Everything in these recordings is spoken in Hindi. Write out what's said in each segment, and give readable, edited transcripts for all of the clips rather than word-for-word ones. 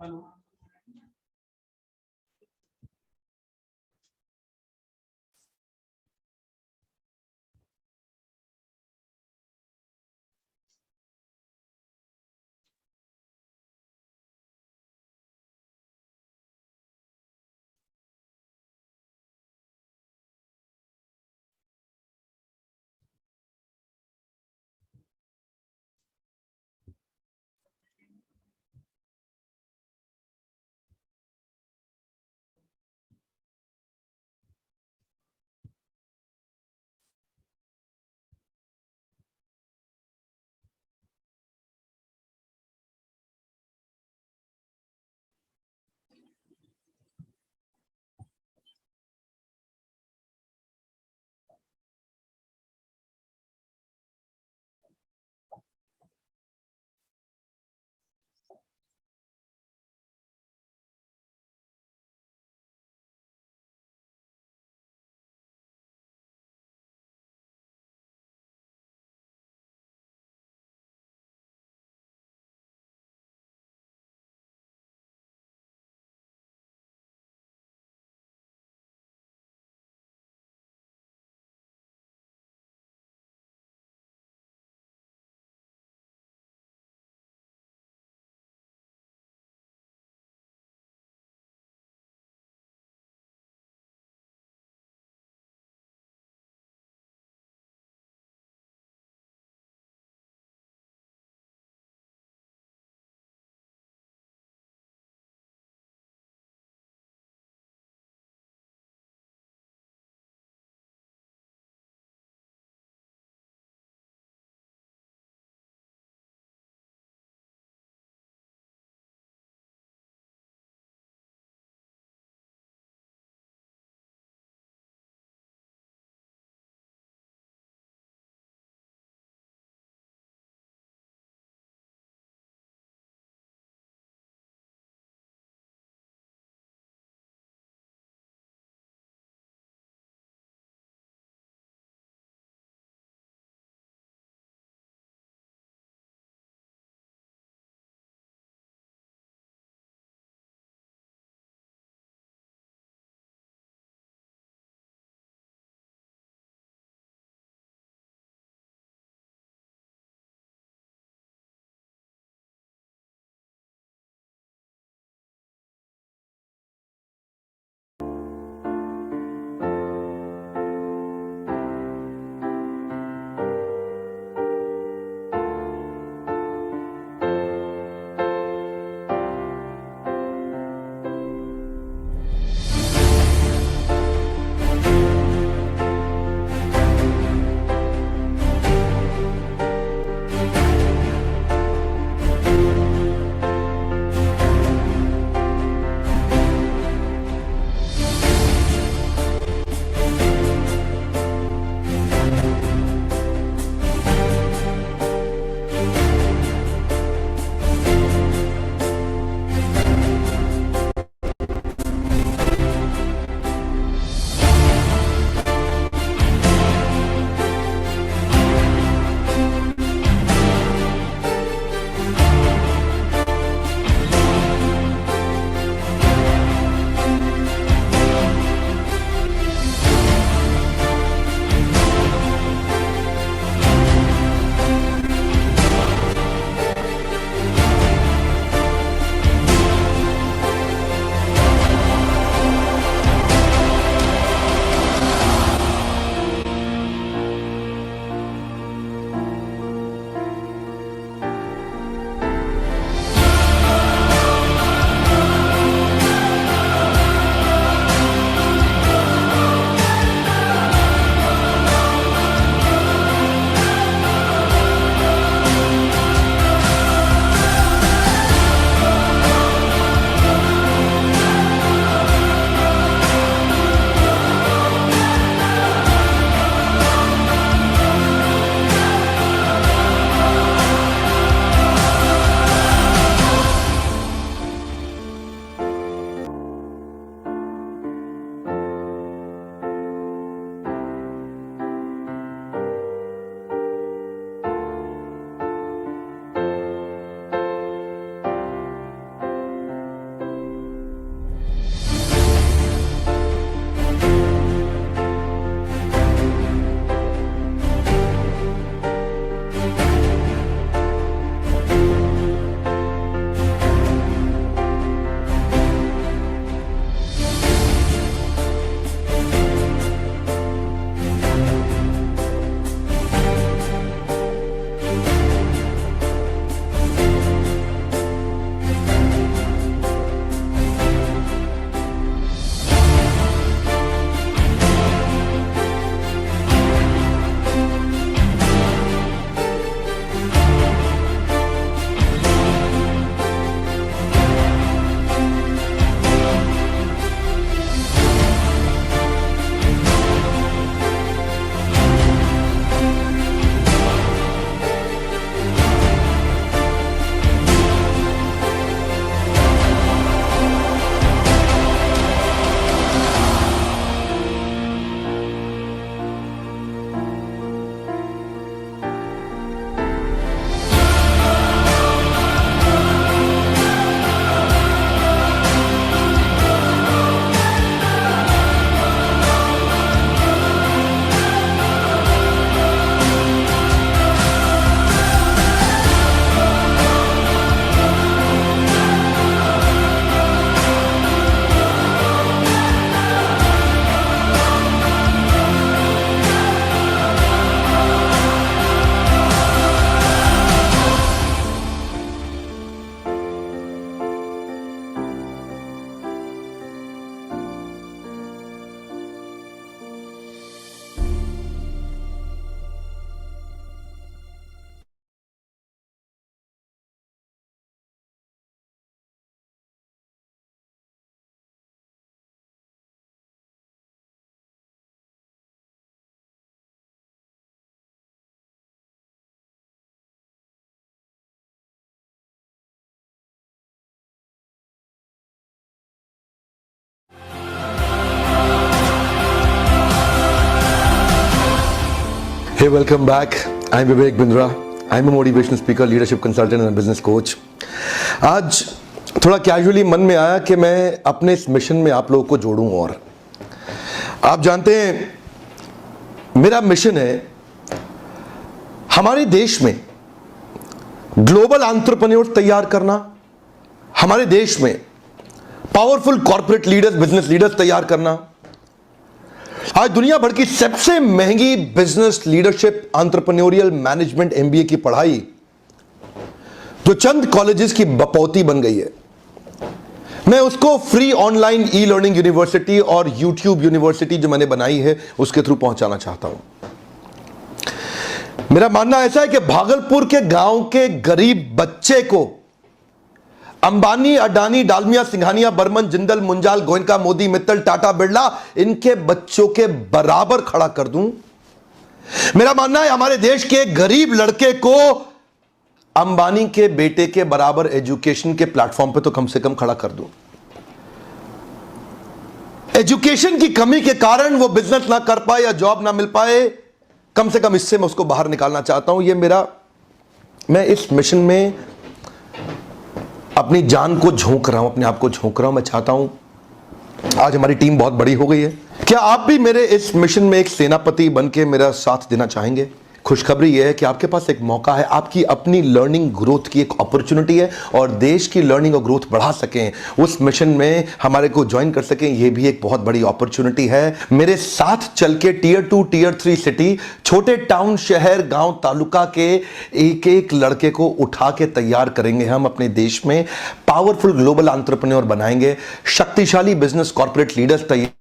Hello. Hey, welcome back. I'm Vivek Bindra. I'm a motivational speaker, leadership consultant and business coach. आज थोड़ा कैजुअली मन में आया कि मैं अपने इस मिशन में आप लोगों को जोड़ूं। और आप जानते हैं मेरा मिशन है हमारे देश में ग्लोबल एंटरप्रेन्योर्स तैयार करना, हमारे देश में powerful corporate leaders, business leaders तैयार करना। आज दुनिया भर की सबसे महंगी business leadership entrepreneurial management MBA की पढ़ाई जो चंद कॉलेजेस की बपौती बन गई है, मैं उसको free online e learning university और यूट्यूब यूनिवर्सिटी जो मैंने बनाई है उसके थ्रू पहुंचाना चाहता हूं। मेरा मानना ऐसा है कि भागलपुर के गांव के गरीब बच्चे को अंबानी, अडानी, डालमिया, सिंघानिया, बर्मन, जिंदल, मुंजाल, गोयनका, मोदी, मित्तल, टाटा, बिरला, इनके बच्चों के बराबर खड़ा कर दूं। मेरा मानना है हमारे देश के गरीब लड़के को अंबानी के बेटे के बराबर एजुकेशन के प्लेटफॉर्म पे तो कम से कम खड़ा कर दूं। एजुकेशन की कमी के कारण वो बिजनेस ना कर पाए या जॉब ना मिल पाए, कम से कम इससे मैं उसको बाहर निकालना चाहता हूं। मैं इस मिशन में अपनी जान को झोंक रहा हूं, अपने आप को झोंक रहा हूं। मैं चाहता हूं, आज हमारी टीम बहुत बड़ी हो गई है, क्या आप भी मेरे इस मिशन में एक सेनापति बन के मेरा साथ देना चाहेंगे? खुशखबरी यह है कि आपके पास एक मौका है, आपकी अपनी लर्निंग ग्रोथ की एक अपॉर्चुनिटी है और देश की लर्निंग और ग्रोथ बढ़ा सकें, उस मिशन में हमारे को ज्वाइन कर सकें, यह भी एक बहुत बड़ी अपॉर्चुनिटी है। मेरे साथ चल के टियर 2, टियर 3 सिटी, छोटे टाउन, शहर, गांव, तालुका के एक एक लड़के को उठा के तैयार करेंगे हम अपने देश में, पावरफुल ग्लोबल एंटरप्रेन्योर बनाएंगे, शक्तिशाली बिजनेस कॉर्पोरेट लीडर्स तैयार।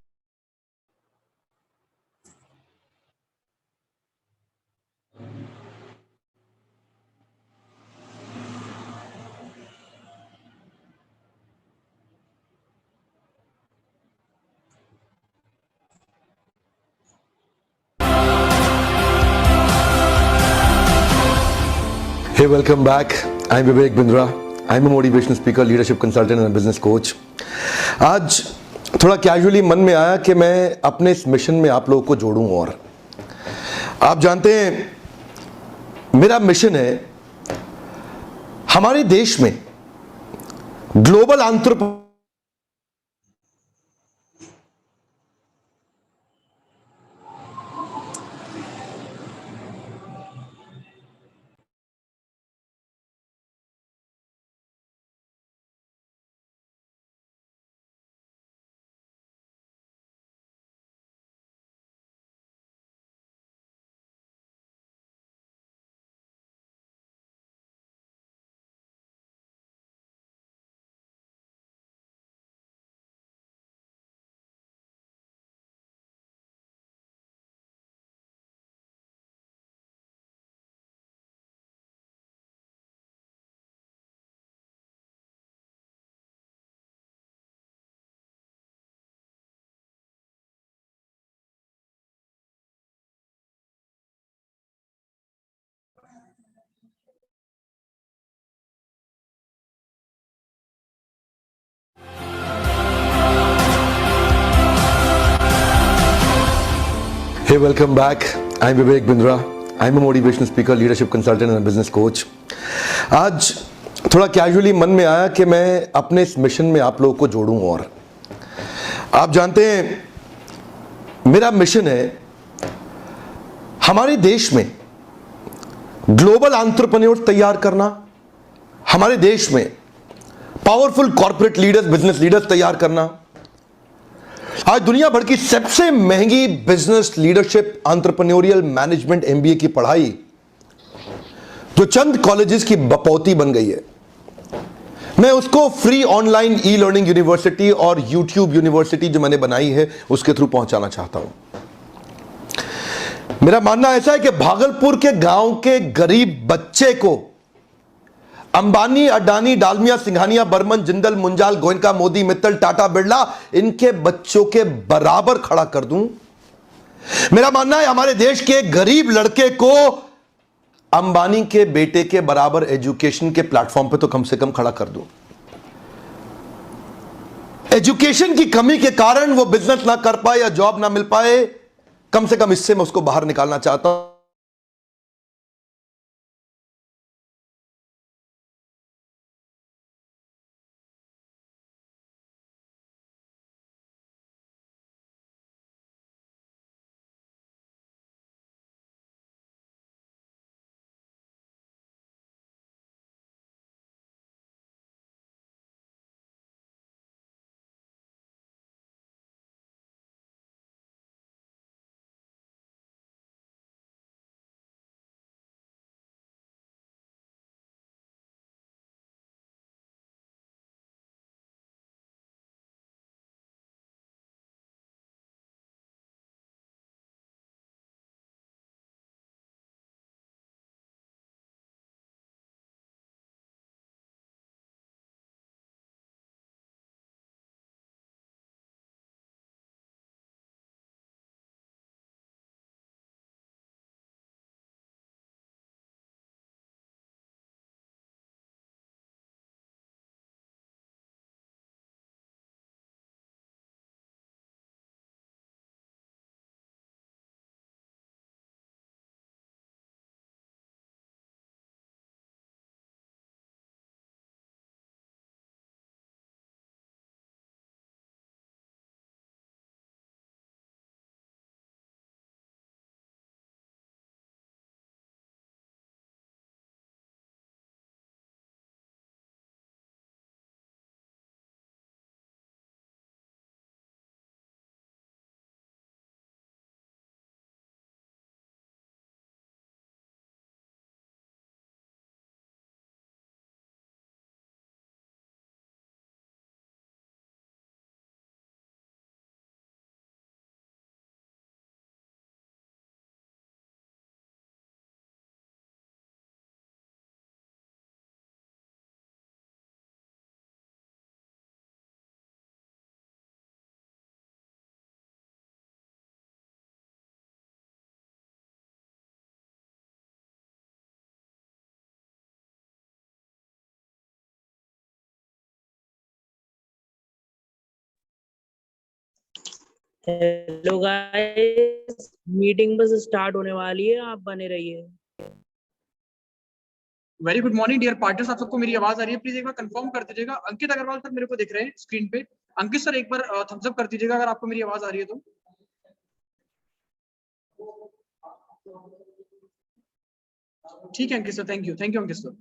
Hey, welcome back. I'm Vivek Bindra. I'm a motivational speaker, leadership consultant and business coach. आज थोड़ा कैजुअली मन में आया कि मैं अपने इस मिशन में आप लोगों को जोड़ूं। और आप जानते हैं मेरा मिशन है हमारे देश में global entrepreneur Hey, welcome back. I'm Vivek Bindra. I'm a motivational speaker, leadership consultant and business coach. आज थोड़ा कैजुअली मन में आया कि मैं अपने इस मिशन में आप लोगों को जोड़ूं। और आप जानते हैं मेरा मिशन है हमारे देश में ग्लोबल एंटरप्रेन्योर्स तैयार करना, हमारे देश में powerful corporate leaders, business leaders तैयार करना। आज दुनिया भर की सबसे महंगी business leadership entrepreneurial management MBA की पढ़ाई जो चंद कॉलेजेस की बपौती बन गई है, मैं उसको free online e learning university और यूट्यूब यूनिवर्सिटी जो मैंने बनाई है उसके थ्रू पहुंचाना चाहता हूं। मेरा मानना ऐसा है कि भागलपुर के गांव के गरीब बच्चे को अंबानी, अडानी, डालमिया, सिंघानिया, बर्मन, जिंदल, मुंजाल, गोयनका, मोदी, मित्तल, टाटा, बिरला, इनके बच्चों के बराबर खड़ा कर दूं। मेरा मानना है हमारे देश के गरीब लड़के को अंबानी के बेटे के बराबर एजुकेशन के प्लेटफॉर्म पे तो कम से कम खड़ा कर दूं। एजुकेशन की कमी के कारण वो बिजनेस ना कर पाए या जॉब ना मिल पाए, कम से कम इससे मैं उसको बाहर निकालना चाहता हूं। हेलो गाइस, मीटिंग बस स्टार्ट होने वाली है, आप बने रहिए। Very good morning dear partners, आप सबको मेरी आवाज आ रही है? प्लीज एक बार कंफर्म कर दीजिएगा। अंकित अग्रवाल सर मेरे को दिख रहे हैं स्क्रीन पे। अंकित सर एक बार थम्स अप कर दीजिएगा अगर आपको मेरी आवाज आ रही है तो। ठीक है Ankit sir, thank you Ankit sir.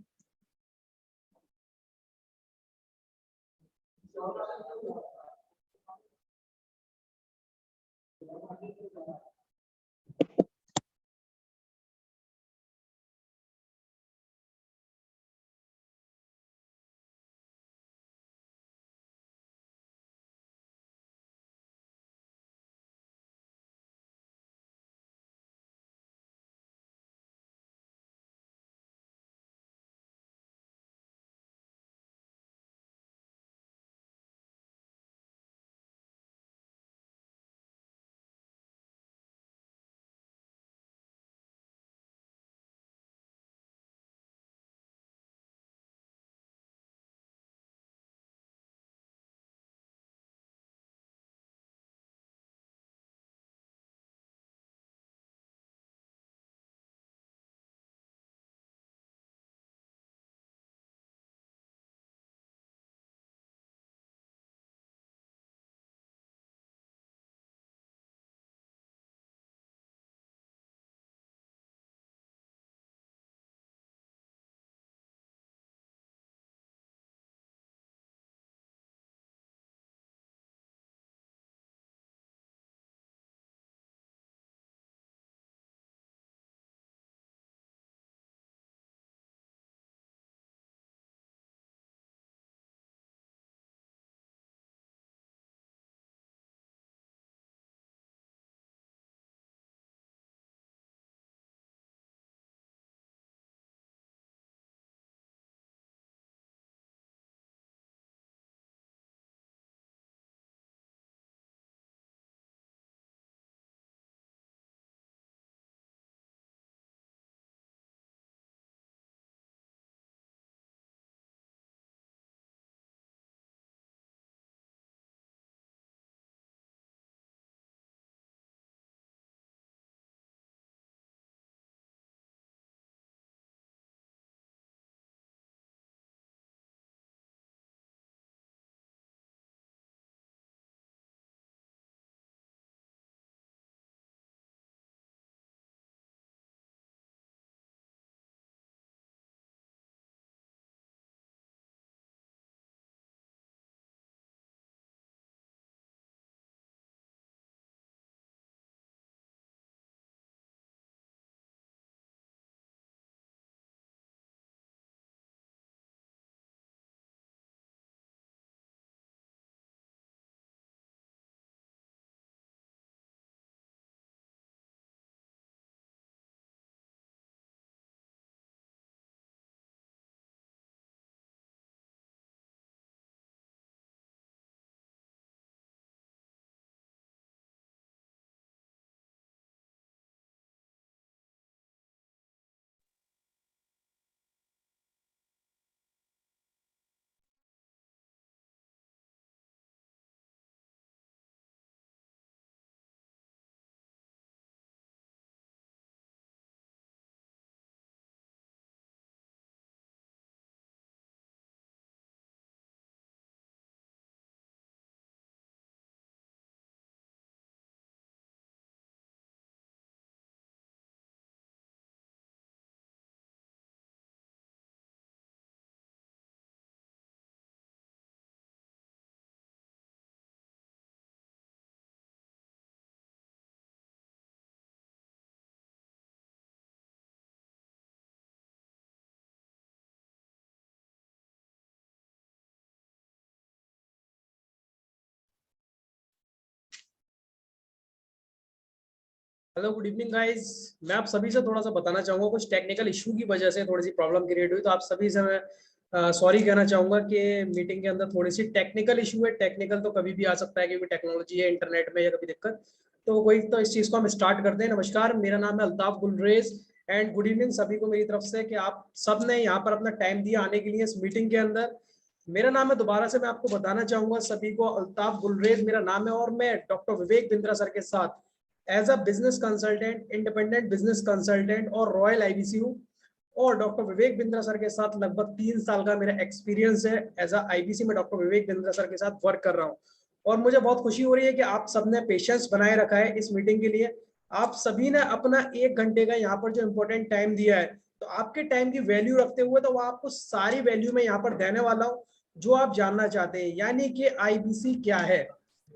Hello good evening guys. मैं आप सभी से थोड़ा सा बताना चाहूँगा, कुछ टेक्निकल इशू की वजह से थोड़ी सी प्रॉब्लम क्रिएट हुई, तो आप सभी से मैं सॉरी कहना चाहूँगा कि मीटिंग के अंदर थोड़ी सी टेक्निकल इशू है। टेक्निकल तो कभी भी आ सकता है, क्योंकि टेक्नोलॉजी है, इंटरनेट में या कभी दिक्कत तो कोई, तो इस चीज़ को हम स्टार्ट करते हैं। नमस्कार, मेरा नाम है Altaf Gulrez and good evening सभी को मेरी तरफ से कि आप सब ने यहाँ पर अपना टाइम दिया आने के लिए इस मीटिंग के अंदर। मेरा नाम है, दोबारा से मैं आपको बताना चाहूंगा सभी को, अल्ताफ गुलरेज मेरा नाम है और मैं डॉक्टर विवेक बिंद्रा सर के साथ as a business consultant, independent business consultant और रॉयल आईबीसी हूँ। और डॉक्टर विवेक बिंद्रा सर के साथ लगभग 3 साल का मेरा एक्सपीरियंस है। एज अ आईबीसी में डॉक्टर विवेक बिंद्रा सर के साथ वर्क कर रहा हूँ और मुझे बहुत खुशी हो रही है कि आप सबने पेशेंस बनाए रखा है इस मीटिंग के लिए। आप सभी ने अपना 1 घंटे का यहाँ पर जो इम्पोर्टेंट टाइम दिया है, तो आपके टाइम की वैल्यू रखते हुए तो वो आपको सारी वैल्यू मैं यहाँ पर देने वाला हूँ जो आप जानना चाहते हैं, यानी कि आईबीसी क्या है।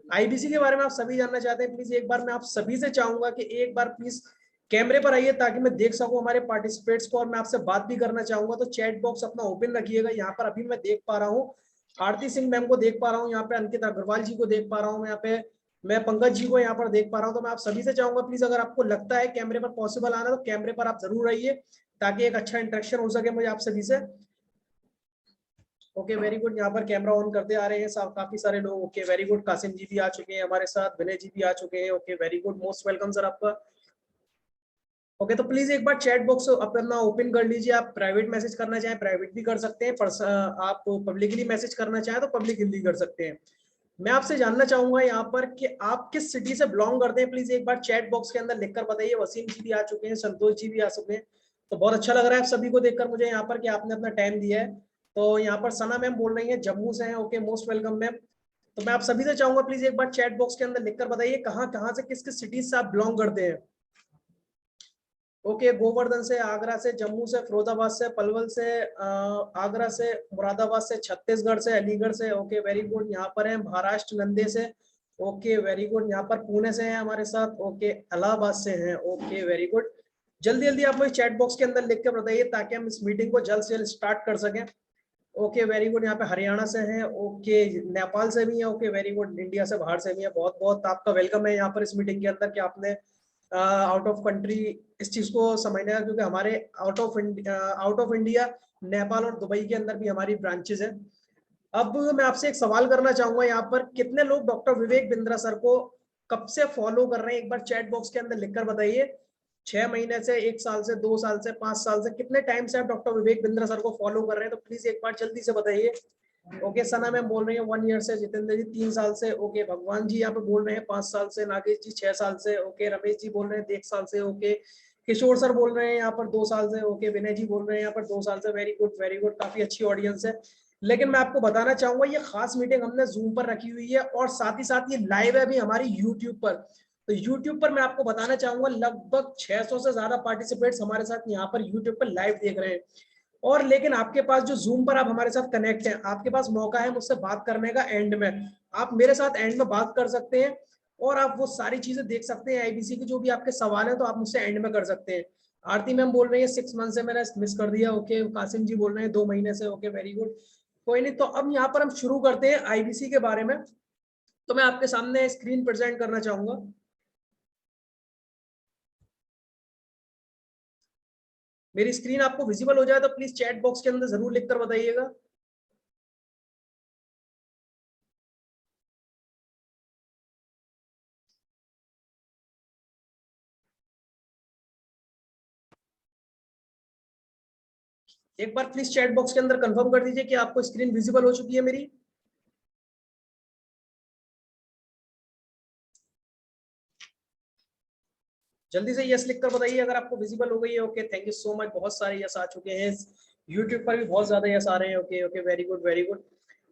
आईबीसी के बारे में आप सभी जानना चाहते हैं। प्लीज एक बार मैं आप सभी से चाहूंगा कि एक बार प्लीज कैमरे पर आइए ताकि मैं देख सकूं हमारे पार्टिसिपेट्स को और मैं आपसे बात भी करना चाहूंगा। तो चैट बॉक्स अपना ओपन रखिएगा। यहाँ पर अभी मैं देख पा रहा हूँ आरती सिंह मैम को देख पा रहा हूँ, यहाँ पे अंकित अग्रवाल जी को देख पा रहा हूँ, यहाँ पे मैं पंकज जी को यहाँ पर देख पा रहा हूँ। तो मैं आप सभी से चाहूंगा प्लीज अगर आपको लगता है कैमरे पर पॉसिबल आना तो कैमरे पर आप जरूर रहिए ताकि एक अच्छा इंटरेक्शन हो सके मुझे आप सभी से। ओके वेरी गुड, यहाँ पर कैमरा ऑन करते आ रहे हैं काफी सारे लोग। ओके वेरी गुड, कासिम जी भी आ चुके हैं हमारे साथ, विनय जी भी आ चुके हैं। Okay very good, most welcome sir आपका। ओके तो प्लीज एक बार चैट बॉक्स अपना ओपन कर लीजिए। आप प्राइवेट मैसेज करना चाहें प्राइवेट भी कर सकते हैं, आप पब्लिकली मैसेज करना चाहें तो पब्लिकली कर सकते हैं। मैं आपसे जानना चाहूंगा यहाँ पर कि आप किस सिटी से बिलोंग करते हैं, प्लीज एक बार चैट बॉक्स के अंदर लिखकर बताइए। वसीम जी भी आ चुके हैं, संतोष जी भी आ चुके हैं। तो बहुत अच्छा लग रहा है आप सभी को देखकर मुझे यहाँ पर कि आपने अपना टाइम दिया है। तो यहाँ पर सना मैम बोल रही है जम्मू से हैं। Okay most welcome ma'am. तो मैं आप सभी से चाहूंगा प्लीज एक बार चैट बॉक्स के अंदर लिखकर बताइए कहाँ कहाँ से किस किस सिटीज से आप बिलोंग करते हैं। ओके गोवर्धन से, आगरा से, जम्मू से, फिरोजाबाद से, पलवल से, आगरा से, मुरादाबाद से, छत्तीसगढ़ से, अलीगढ़ से। ओके वेरी गुड, यहाँ पर है महाराष्ट्र नंदे से। ओके वेरी गुड, यहाँ पर पुणे से हैं हमारे साथ। ओके इलाहाबाद से हैं। ओके वेरी गुड, जल्दी जल्दी आप मुझे चैट बॉक्स के अंदर लिख के बताइए ताकि हम इस मीटिंग को जल्द से जल्द स्टार्ट कर सकें। ओके वेरी गुड, यहाँ पे हरियाणा से हैं। ओके नेपाल से भी है। ओके वेरी गुड, इंडिया से बाहर से भी है। बहुत बहुत आपका वेलकम है यहाँ पर इस मीटिंग के अंदर कि आपने आउट ऑफ कंट्री इस चीज को समझने का, क्योंकि हमारे आउट ऑफ इंडिया नेपाल और दुबई के अंदर भी हमारी ब्रांचेस है। अब मैं आपसे एक सवाल करना चाहूंगा, यहाँ पर कितने लोग डॉक्टर विवेक बिंद्रा सर को कब से फॉलो कर रहे हैं, एक बार चैट बॉक्स के अंदर लिखकर बताइए। 6 महीने से, 1 साल से, 2 साल से, 5 साल से, कितने टाइम से आप डॉक्टर विवेक बिंद्रा सर को फॉलो कर रहे हैं, तो प्लीज एक बार जल्दी से बताइए। ओके सना मैम बोल रही है 1 ईयर से, जितेंद्र जी 3 साल से। ओके भगवान जी यहाँ पे बोल रहे हैं 5 साल से, नागेश जी 6 साल से। ओके रमेश जी बोल रहे हैं 1 साल से। ओके किशोर सर बोल रहे हैं यहाँ पर 2 साल से। ओके विनय जी बोल रहे हैं यहाँ पर 2 साल से। वेरी गुड वेरी गुड, काफी अच्छी ऑडियंस है। लेकिन मैं आपको बताना चाहूंगा ये खास मीटिंग हमने जूम पर रखी हुई है और साथ ही साथ ये लाइव है अभी हमारी यूट्यूब पर। तो यूट्यूब पर मैं आपको बताना चाहूंगा लगभग 600 से ज्यादा पार्टिसिपेट्स हमारे साथ यहाँ पर यूट्यूब पर लाइव देख रहे हैं। और लेकिन आपके पास जो जूम पर आप हमारे साथ कनेक्ट हैं, आपके पास मौका है मुझसे बात करने का एंड में। आप मेरे साथ एंड में बात कर सकते हैं और आप वो सारी चीजें देख सकते हैं आईबीसी की, जो भी आपके सवाल है तो आप मुझसे एंड में कर सकते हैं। आरती मैम बोल रही है 6 मंथ से मैंने मिस कर दिया। ओके कासिम जी बोल रहे हैं 2 महीने से। ओके वेरी गुड, कोई नहीं। तो अब यहाँ पर हम शुरू करते हैं आईबीसी के बारे में। तो मैं आपके सामने स्क्रीन प्रेजेंट करना चाहूंगा। मेरी स्क्रीन आपको विजिबल हो जाए तो प्लीज चैट बॉक्स के अंदर जरूर लिखकर बताइएगा। एक बार प्लीज चैट बॉक्स के अंदर कंफर्म कर दीजिए कि आपको स्क्रीन विजिबल हो चुकी है मेरी। जल्दी से यस लिखकर बताइए अगर आपको विजिबल हो गई है। Okay thank you so much, बहुत सारे यस आ चुके हैं। यूट्यूब पर भी बहुत ज्यादा यस आ रहे हैं। Okay okay very good very good.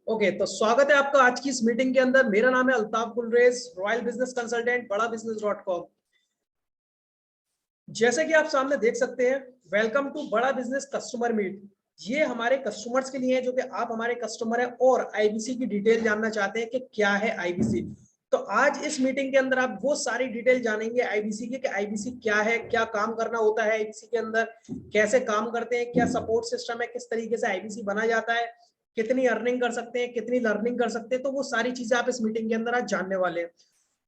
Okay तो स्वागत है आपका आज की इस मीटिंग के अंदर। मेरा नाम है Altaf Gulrez, royal business consultant, बड़ा business.com। जैसे कि आप सामने देख सकते हैं, वेलकम टू बड़ा बिजनेस कस्टमर मीट। ये हमारे कस्टमर्स के लिए है जो कि आप हमारे कस्टमर हैं और आईबीसी की डिटेल जानना चाहते हैं कि क्या है आईबीसी। तो आज इस मीटिंग के अंदर आप वो सारी डिटेल जानेंगे आईबीसी की, कि आईबीसी क्या है, क्या काम करना होता है आईबीसी के अंदर, कैसे काम करते हैं, क्या सपोर्ट सिस्टम है, किस तरीके से आईबीसी बना जाता है, कितनी अर्निंग कर सकते हैं, कितनी लर्निंग कर सकते हैं। तो वो सारी चीजें आप इस मीटिंग के अंदर आज जानने वाले हैं।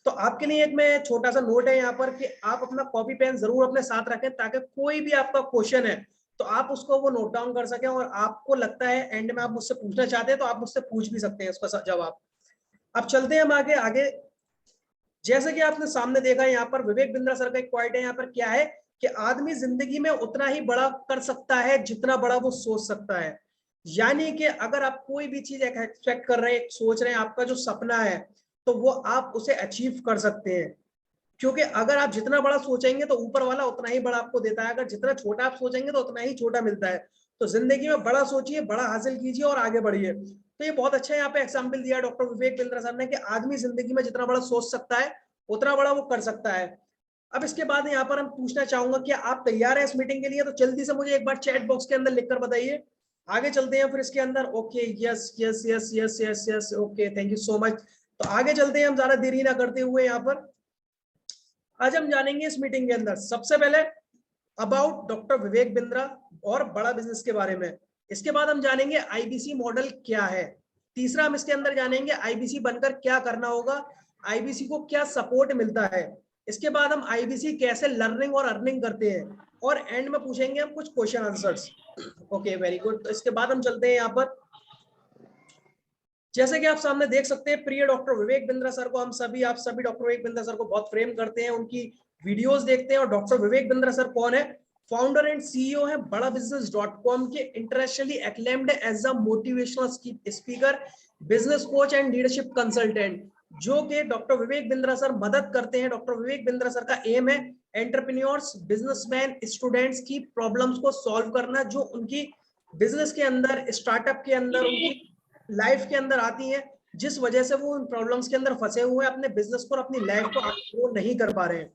तो आपके लिए एक मैं छोटा सा नोट है यहाँ पर कि आप अपना कॉपी पेन जरूर अपने साथ रखें ताकि कोई भी आपका क्वेश्चन है तो आप उसको वो नोट डाउन कर सकें और आपको लगता है एंड में आप मुझसे पूछना चाहते हैं तो आप मुझसे पूछ भी सकते हैं उसका जवाब। अब चलते हैं हम आगे आगे। जैसे कि आपने सामने देखा यहाँ पर विवेक बिंद्रा सर का एक पॉइंट है यहाँ पर, क्या है कि आदमी जिंदगी में उतना ही बड़ा कर सकता है जितना बड़ा वो सोच सकता है। यानी कि अगर आप कोई भी चीज एक्सपेक्ट कर रहे हैं, सोच रहे हैं, आपका जो सपना है तो वो आप उसे अचीव कर सकते हैं। क्योंकि अगर आप जितना बड़ा सोचेंगे तो ऊपर वाला उतना ही बड़ा आपको देता है, अगर जितना छोटा आप सोचेंगे तो उतना ही छोटा मिलता है। तो जिंदगी में बड़ा सोचिए, बड़ा हासिल कीजिए और आगे बढ़िए। तो ये बहुत अच्छा यहाँ पे एग्जाम्पल दिया डॉक्टर विवेक बिंद्रा सर ने कि आदमी जिंदगी में जितना बड़ा सोच सकता है उतना बड़ा वो कर सकता है। अब इसके बाद यहाँ पर हम पूछना चाहूंगा कि आप तैयार हैं इस मीटिंग के लिए? तो जल्दी से मुझे एक बार चैट बॉक्स के अंदर लिखकर बताइए। आगे चलते हैं फिर इसके अंदर। Okay, yes yes yes yes yes yes, okay, thank you so much. तो आगे चलते हैं हम ज्यादा देरी ना करते हुए। यहाँ पर आज हम जानेंगे इस मीटिंग के अंदर सबसे पहले अबाउट डॉक्टर विवेक बिंद्रा और बड़ा बिजनेस के बारे में। इसके बाद हम जानेंगे आईबीसी मॉडल क्या है। तीसरा हम इसके अंदर जानेंगे आईबीसी बनकर क्या करना होगा, आईबीसी को क्या सपोर्ट मिलता है। इसके बाद हम आईबीसी कैसे लर्निंग और अर्निंग करते हैं, और एंड में पूछेंगे हम कुछ question answers. Okay, very good. तो इसके बाद हम चलते हैं यहाँ पर। जैसे कि आप सामने देख सकते हैं, प्रिय डॉक्टर विवेक बिंद्रा सर को आप सभी डॉक्टर विवेक बिंद्रा सर को बहुत प्रेम करते हैं, उनकी वीडियोस देखते हैं। और डॉक्टर विवेक बिंद्रा सर कौन है? फाउंडर एंड सीईओ है बड़ा बिजनेस.com के, internationally acclaimed as a motivational speaker, business coach and leadership consultant, जो कि डॉक्टर विवेक बिंद्रा सर मदद करते हैं। डॉक्टर विवेक बिंद्रा सर का एम है एंटरप्रेन्योर्स, बिजनेसमैन, स्टूडेंट्स की प्रॉब्लम्स को सॉल्व करना, जो उनकी बिजनेस के अंदर, स्टार्टअप के अंदर, उनकी लाइफ के अंदर आती है, जिस वजह से वो उन प्रॉब्लम्स के अंदर फंसे हुए हैं, अपने बिजनेस को और अपनी लाइफ को ग्रो नहीं कर पा रहे हैं।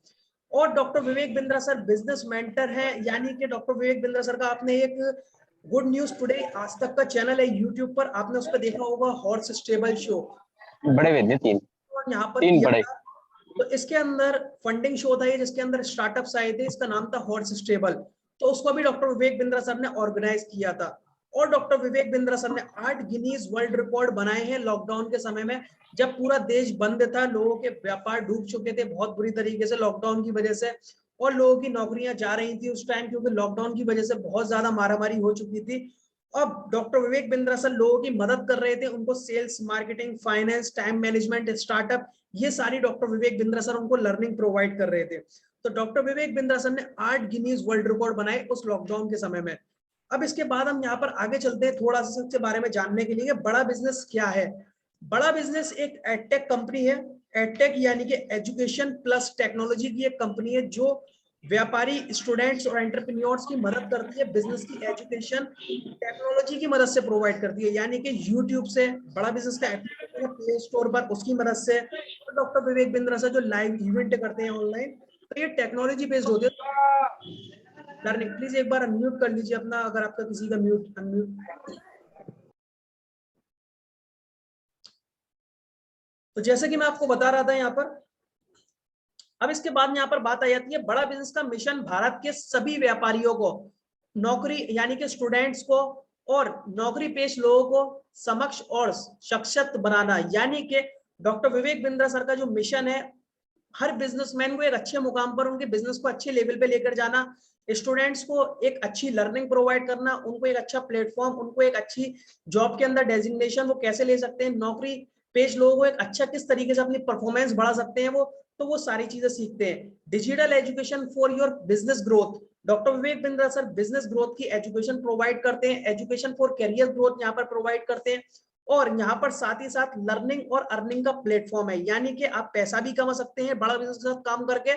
और doctor Vivek Bindra sir business mentor है, यानी कि डॉक्टर विवेक बिंद्रा सर का आपने एक गुड न्यूज टुडे आज तक का चैनल है यूट्यूब पर, आपने उस पर देखा होगा, हॉर्स स्टेबल शो। बड़े वेद्य तीन और यहाँ पर तीन बड़े, तो इसके अंदर फंडिंग शो था ये, जिसके अंदर स्टार्टअप्स आए थे, इसका नाम था हॉर्स स्टेबल। तो उसको भी डॉक्टर विवेक बिंद्रा सर ने ऑर्गेनाइज किया था। और डॉक्टर विवेक बिंद्रा सर ने 8 गिनीज वर्ल्ड रिकॉर्ड बनाए हैं लॉकडाउन के समय में, जब पूरा देश बंद था, लोगों के व्यापार डूब चुके थे बहुत बुरी तरीके से लॉकडाउन की वजह से, और लोगों की नौकरियां जा रही थी उस टाइम, क्योंकि लॉकडाउन की वजह से बहुत ज्यादा मारामारी हो चुकी थी। अब डॉक्टर विवेक बिंद्रा सर लोगों की मदद कर रहे थे, उनको sales, marketing, finance, time management, startup, ये सारी डॉक्टर विवेक बिंद्रा सर उनको लर्निंग प्रोवाइड कर रहे थे। तो डॉक्टर विवेक बिंद्रा सर ने 8 गिनीज वर्ल्ड रिकॉर्ड बनाए उस लॉकडाउन के समय में। अब इसके बाद हम यहाँ पर आगे चलते हैं थोड़ा सा सबके बारे में जानने के लिए, बड़ा बिजनेस क्या है। बड़ा बिजनेस एक एडटेक कंपनी है। एडटेक यानी कि एजुकेशन प्लस टेक्नोलॉजी की एक कंपनी है, जो व्यापारी, स्टूडेंट्स और एंटरप्रेन्योर्स की मदद करती है, बिजनेस की एजुकेशन टेक्नोलॉजी की मदद से प्रोवाइड करती है, यानी कि यूट्यूब से, बड़ा बिजनेस का एप्लीकेशन है प्ले स्टोर पर, उसकी मदद से, और डॉक्टर विवेक बिंद्रा सर जो लाइव इवेंट करते हैं ऑनलाइन, तो ये टेक्नोलॉजी बेस्ड होते हैं। लर्निंग, प्लीज एक बार अनम्यूट कर लीजिए अपना, अगर आपका किसी का म्यूट अनम्यूट। तो जैसे कि मैं आपको बता रहा था यहाँ पर, अब इसके बाद यहाँ पर बात आ जाती है, बड़ा बिजनेस का मिशन भारत के सभी व्यापारियों को, नौकरी यानी कि स्टूडेंट्स को और नौकरी पेश लोगों को समक्ष और सशक्त बनाना। यानी कि डॉक्टर विवेक बिंद्रा सर का जो मिशन है, हर बिजनेसमैन को एक अच्छे मुकाम पर, उनके बिजनेस को अच्छे लेवल पे लेकर जाना, स्टूडेंट्स को एक अच्छी लर्निंग प्रोवाइड करना, उनको एक अच्छा प्लेटफॉर्म, उनको एक अच्छी जॉब के अंदर डेजिग्नेशन वो कैसे ले सकते हैं, नौकरी पेश लोगों को एक अच्छा किस तरीके से अपनी परफॉर्मेंस बढ़ा सकते हैं, वो सारी चीजें सीखते हैं। Digital education for your business growth, doctor Vivek Bindra sir business growth की एजुकेशन प्रोवाइड करते हैं, एजुकेशन फॉर करियर ग्रोथ यहाँ पर प्रोवाइड करते हैं, और यहाँ पर साथ ही साथ लर्निंग और अर्निंग का प्लेटफॉर्म है, यानी कि आप पैसा भी कमा सकते हैं बड़ा बिजनेस के साथ काम करके,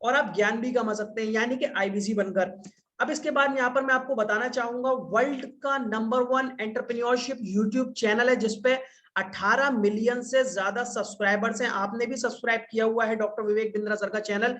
और आप ज्ञान भी कमा सकते हैं, यानी कि आईबीसी बनकर। अब इसके बाद यहाँ पर मैं आपको बताना चाहूंगा, वर्ल्ड का नंबर 1 एंटरप्रेन्योरशिप यूट्यूब चैनल है, जिसपे 18 मिलियन से ज्यादा सब्सक्राइबर्स हैं। आपने भी सब्सक्राइब किया हुआ है डॉक्टर विवेक बिंद्रा सर का चैनल,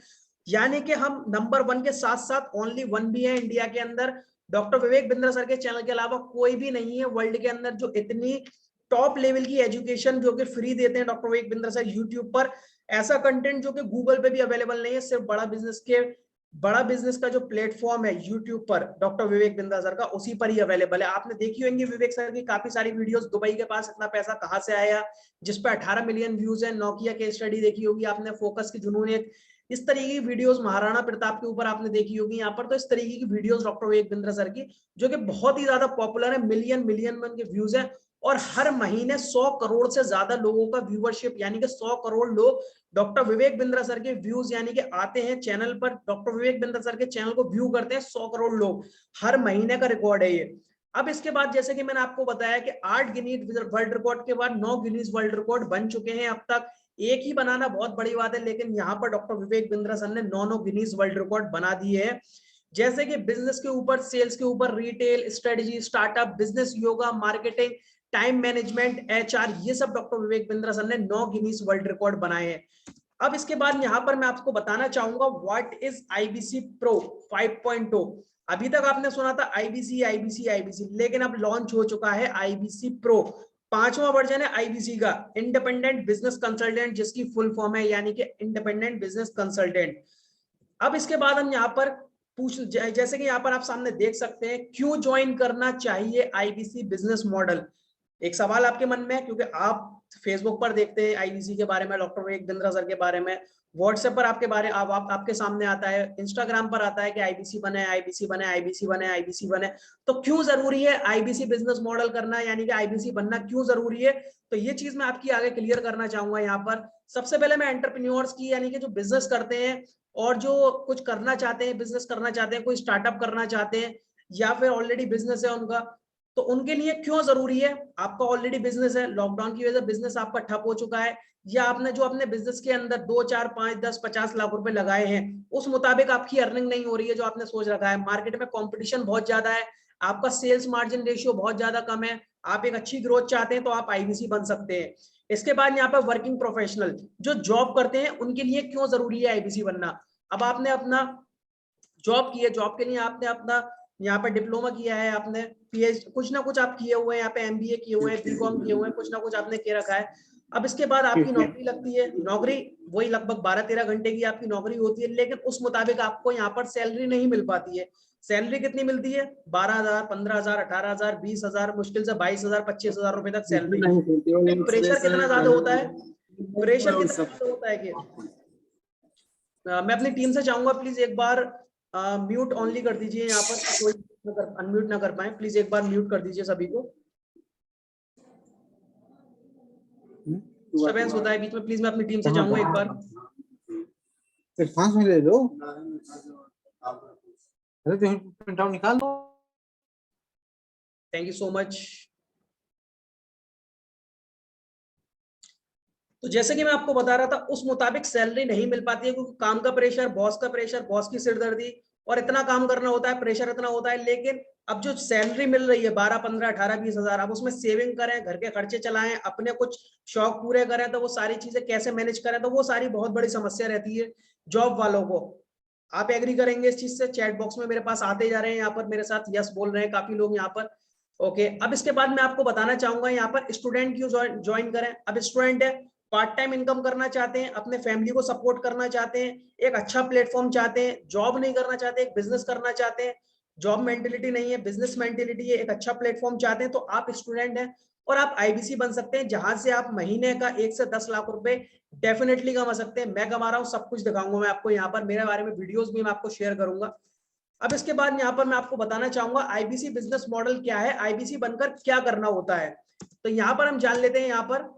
यानी कि हम नंबर 1 के साथ साथ ओनली 1 भी है इंडिया के अंदर। डॉक्टर विवेक बिंद्रा सर के चैनल के अलावा कोई भी नहीं है वर्ल्ड के अंदर जो इतनी टॉप लेवल की एजुकेशन जो कि फ्री देते हैं doctor Vivek Bindra sir YouTube पर। ऐसा कंटेंट जो कि गूगल पे भी अवेलेबल नहीं है, सिर्फ बड़ा बिजनेस का जो प्लेटफॉर्म है यूट्यूब पर डॉक्टर विवेक बिंद्रा सर का, उसी पर ही अवेलेबल है। आपने देखी होंगी विवेक सर की काफी सारी वीडियोस, दुबई के पास इतना पैसा कहां से आया, जिस पे 18 मिलियन व्यूज है, नोकिया के स्टडी देखी होगी आपने, फोकस की जुनून, एक इस तरीके की वीडियोस महाराणा प्रताप के ऊपर आपने देखी होगी यहाँ पर। तो इस तरीके की videos doctor Vivek Bindra sir की, जो कि बहुत ही ज्यादा पॉपुलर है, मिलियन में उनके व्यूज है, और हर महीने 100 करोड़ से ज्यादा लोगों का व्यूअरशिप, यानी कि 100 करोड़ लोग डॉक्टर विवेक बिंद्रा सर के व्यूज यानी कि आते हैं चैनल पर, डॉक्टर विवेक बिंद्रा सर के चैनल को व्यू करते हैं 100 करोड़ लोग, हर महीने का रिकॉर्ड है ये। अब इसके बाद जैसे कि मैंने आपको बताया कि 8 गिनीज वर्ल्ड रिकॉर्ड के बाद 9 गिनीज वर्ल्ड रिकॉर्ड बन चुके हैं अब तक। एक ही बनाना बहुत बड़ी बात है, लेकिन यहाँ पर डॉक्टर विवेक बिंद्रा सर ने 9 गिनीज वर्ल्ड रिकॉर्ड बना दिए हैं। जैसे कि बिजनेस के ऊपर, सेल्स के ऊपर, retail, strategy, startup, business, yoga, marketing, time management, HR, ये सब डॉक्टर विवेक बिंद्रा सर ने 9 गिनीज वर्ल्ड रिकॉर्ड बनाए हैं। अब इसके बाद यहाँ पर मैं आपको बताना चाहूंगा व्हाट इज आईबीसी प्रो 5.0। अभी तक आपने सुना था आईबीसी आईबीसी आईबीसी, लेकिन अब लॉन्च हो चुका है आईबीसी प्रो। 5वां वर्जन है आईबीसी का, इंडिपेंडेंट बिजनेस कंसल्टेंट, जिसकी फुल फॉर्म है यानी कि इंडिपेंडेंट बिजनेस कंसल्टेंट। अब इसके बाद हम यहाँ पर जैसे कि यहाँ पर आप सामने देख सकते हैं, क्यों ज्वाइन करना चाहिए आईबीसी बिजनेस मॉडल। एक सवाल आपके मन में है, क्योंकि आप फेसबुक पर देखते हैं आईबीसी के बारे में, डॉक्टर विवेक बिंद्रा सर के बारे में, व्हाट्सएप पर आपके बारे आपके सामने आता है, इंस्टाग्राम पर आता है कि आईबीसी बने, आईबीसी बने, आईबीसी बने, आईबीसी बने। तो क्यों जरूरी है आईबीसी बिजनेस मॉडल करना, यानी कि आईबीसी बनना क्यों जरूरी है, तो ये चीज मैं आपकी आगे क्लियर करना चाहूंगा। यहाँ पर सबसे पहले मैं एंटरप्रेन्योर्स की, यानी कि जो बिजनेस करते हैं और जो कुछ करना चाहते हैं, बिजनेस करना चाहते हैं, कोई स्टार्टअप करना चाहते हैं, या फिर ऑलरेडी बिजनेस है उनका, तो उनके लिए क्यों जरूरी है। आपका ऑलरेडी बिजनेस है, लॉकडाउन की वजह से बिजनेस आपका ठप हो चुका है, या आपने जो अपने बिजनेस के अंदर 2, 4, 5, 10, 50 लाख रुपए लगाए हैं, उस मुताबिक आपकी अर्निंग नहीं हो रही है जो आपने सोच रखा है, मार्केट में कंपटीशन बहुत ज्यादा है, आपका सेल्स मार्जिन रेशियो बहुत ज्यादा कम है, आप एक अच्छी ग्रोथ चाहते हैं, तो आप आईबीसी बन सकते हैं। इसके बाद यहाँ पर वर्किंग प्रोफेशनल जो जॉब करते हैं, उनके लिए क्यों जरूरी है आईबीसी बनना। अब आपने अपना जॉब की है, जॉब के लिए आपने अपना यहाँ पर डिप्लोमा किया है, आपने पीएचडी कुछ ना कुछ आप किए हुए हैं, यहाँ पे एमबीए किए हुए हैं, बीकॉम किए हुए हैं, कुछ ना कुछ आपने किए रखा है। अब इसके बाद आपकी नौकरी लगती है, नौकरी वही लगभग 12-13 घंटे की आपकी नौकरी होती है, लेकिन उस मुताबिक आपको यहाँ पर सैलरी नहीं मिल पाती है। सैलरी कितनी मिलती है? 12,000, 15,000, 18,000, 20,000, मुश्किल से 22,000, 25,000 रुपए तक सैलरी। प्रेशर कितना ज्यादा होता है, प्रेशर कितना ज्यादा होता है कि मैं अपनी टीम से चाहूंगा प्लीज एक बार म्यूट ऑनली कर दीजिए, यहाँ पर कोई अनम्यूट ना कर पाए, प्लीज एक बार म्यूट कर दीजिए सभी को, डिस्टर्बेंस होता है बीच में। प्लीज मैं अपनी टीम से चाहूंगा एक बार सांस में ले लो, अरे तुम प्रिंट आउट निकाल लो। Thank you so much. तो जैसे कि मैं आपको बता रहा था, उस मुताबिक सैलरी नहीं मिल पाती है, क्योंकि काम का प्रेशर, बॉस का प्रेशर, बॉस की सिरदर्दी, और इतना काम करना होता है, प्रेशर इतना होता है। लेकिन अब जो सैलरी मिल रही है 12, 15, 18, 20,000, अब उसमें सेविंग करें, घर के खर्चे चलाएं, अपने कुछ शौक पूरे करें, तो वो सारी चीजें कैसे मैनेज करें, तो वो सारी बहुत बड़ी समस्या रहती है जॉब वालों को। आप एग्री करेंगे इस चीज से? चैट बॉक्स में मेरे पास आते जा रहे हैं, यहाँ पर मेरे साथ यस बोल रहे हैं काफी लोग यहाँ पर। ओके, अब इसके बाद मैं आपको बताना चाहूंगा यहाँ पर स्टूडेंट क्यों ज्वाइन करें। अब स्टूडेंट है, पार्ट टाइम इनकम करना चाहते हैं, अपने फैमिली को सपोर्ट करना चाहते हैं, एक अच्छा प्लेटफॉर्म चाहते हैं, जॉब नहीं करना चाहते, एक बिजनेस करना चाहते हैं, जॉब मेंटेलिटी नहीं है, बिजनेस मेंटेलिटी है, एक अच्छा प्लेटफॉर्म चाहते हैं, तो आप स्टूडेंट हैं और आप आईबीसी बन सकते हैं, जहां से आप महीने का 1 से 10 लाख रुपए डेफिनेटली कमा सकते हैं। मैं कमा रहा हूं, सब कुछ दिखाऊंगा मैं आपको, यहाँ पर मेरे बारे में वीडियोस भी मैं आपको शेयर करूंगा। अब इसके बाद यहाँ पर मैं आपको बताना चाहूंगा आईबीसी बिजनेस मॉडल क्या है, आईबीसी बनकर क्या करना होता है। तो यहाँ पर हम जान लेते हैं यहाँ पर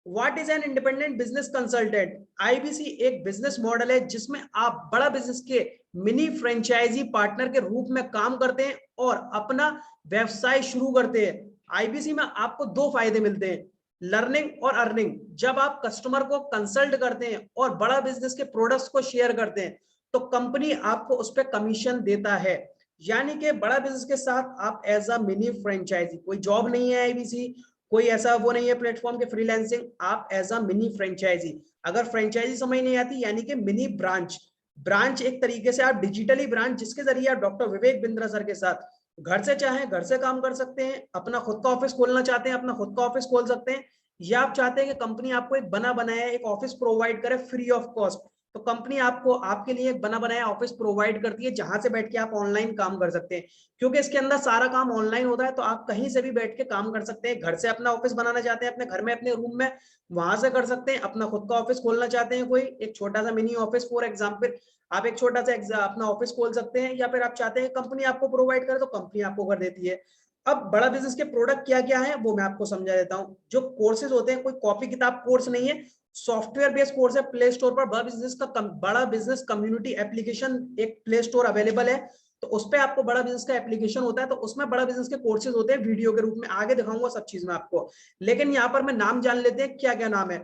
what is an independent business consultant. IBC एक बिजनेस मॉडल है जिसमें आप बड़ा बिजनेस के मिनी फ्रेंचाइजी पार्टनर के रूप में काम करते हैं और अपना व्यवसाय शुरू करते हैं। आईबीसी में आपको 2 फायदे मिलते हैं, लर्निंग और अर्निंग। जब आप कस्टमर को कंसल्ट करते हैं और बड़ा बिजनेस के प्रोडक्ट्स को शेयर करते हैं, तो कंपनी आपको उस पर कमीशन देता है। यानी कि बड़ा बिजनेस के साथ आप एज अ मिनी फ्रेंचाइजी, कोई जॉब नहीं है आईबीसी, कोई ऐसा वो नहीं है प्लेटफॉर्म के फ्रीलांसिंग, आप एज अ मिनी फ्रेंचाइजी। अगर फ्रेंचाइजी समझ नहीं आती, यानी कि मिनी ब्रांच। ब्रांच एक तरीके से आप डिजिटली ब्रांच, जिसके जरिए आप डॉक्टर विवेक बिंद्रा सर के साथ घर से चाहें घर से काम कर सकते हैं, अपना खुद का ऑफिस खोलना चाहते हैं अपना खुद का ऑफिस खोल सकते हैं, या आप चाहते हैं कि कंपनी आपको एक बना बनाया एक ऑफिस प्रोवाइड करे फ्री ऑफ कॉस्ट, तो कंपनी आपको आपके लिए एक बना बनाया ऑफिस प्रोवाइड करती है, जहां से बैठ के आप ऑनलाइन काम कर सकते हैं। क्योंकि इसके अंदर सारा काम ऑनलाइन होता है, तो आप कहीं से भी बैठ के काम कर सकते हैं। घर से अपना ऑफिस बनाना चाहते हैं अपने घर में, अपने रूम में, वहां से कर सकते हैं। अपना खुद का ऑफिस खोलना चाहते हैं, कोई एक छोटा सा मिनी ऑफिस फॉर एग्जाम्पल, आप एक छोटा सा अपना ऑफिस खोल सकते हैं, या फिर आप चाहते हैं कंपनी आपको प्रोवाइड करे, तो कंपनी आपको कर देती है। अब बड़ा बिजनेस के प्रोडक्ट क्या क्या है वो मैं आपको समझा देता हूँ। जो कोर्सेज होते हैं, कोई कॉपी किताब कोर्स नहीं है, सॉफ्टवेयर बेस्ड कोर्स है। प्ले स्टोर पर बड़ा बिजनेस कम्युनिटी एप्लीकेशन एक प्ले स्टोर अवेलेबल है, तो उस पर आपको बड़ा बिजनेस का एप्लीकेशन होता है, तो उसमें बड़ा बिजनेस के कोर्सेज होते हैं वीडियो के रूप में, आगे दिखाऊंगा सब चीज में आपको। लेकिन यहाँ पर मैं नाम जान लेते हैं, क्या क्या नाम है।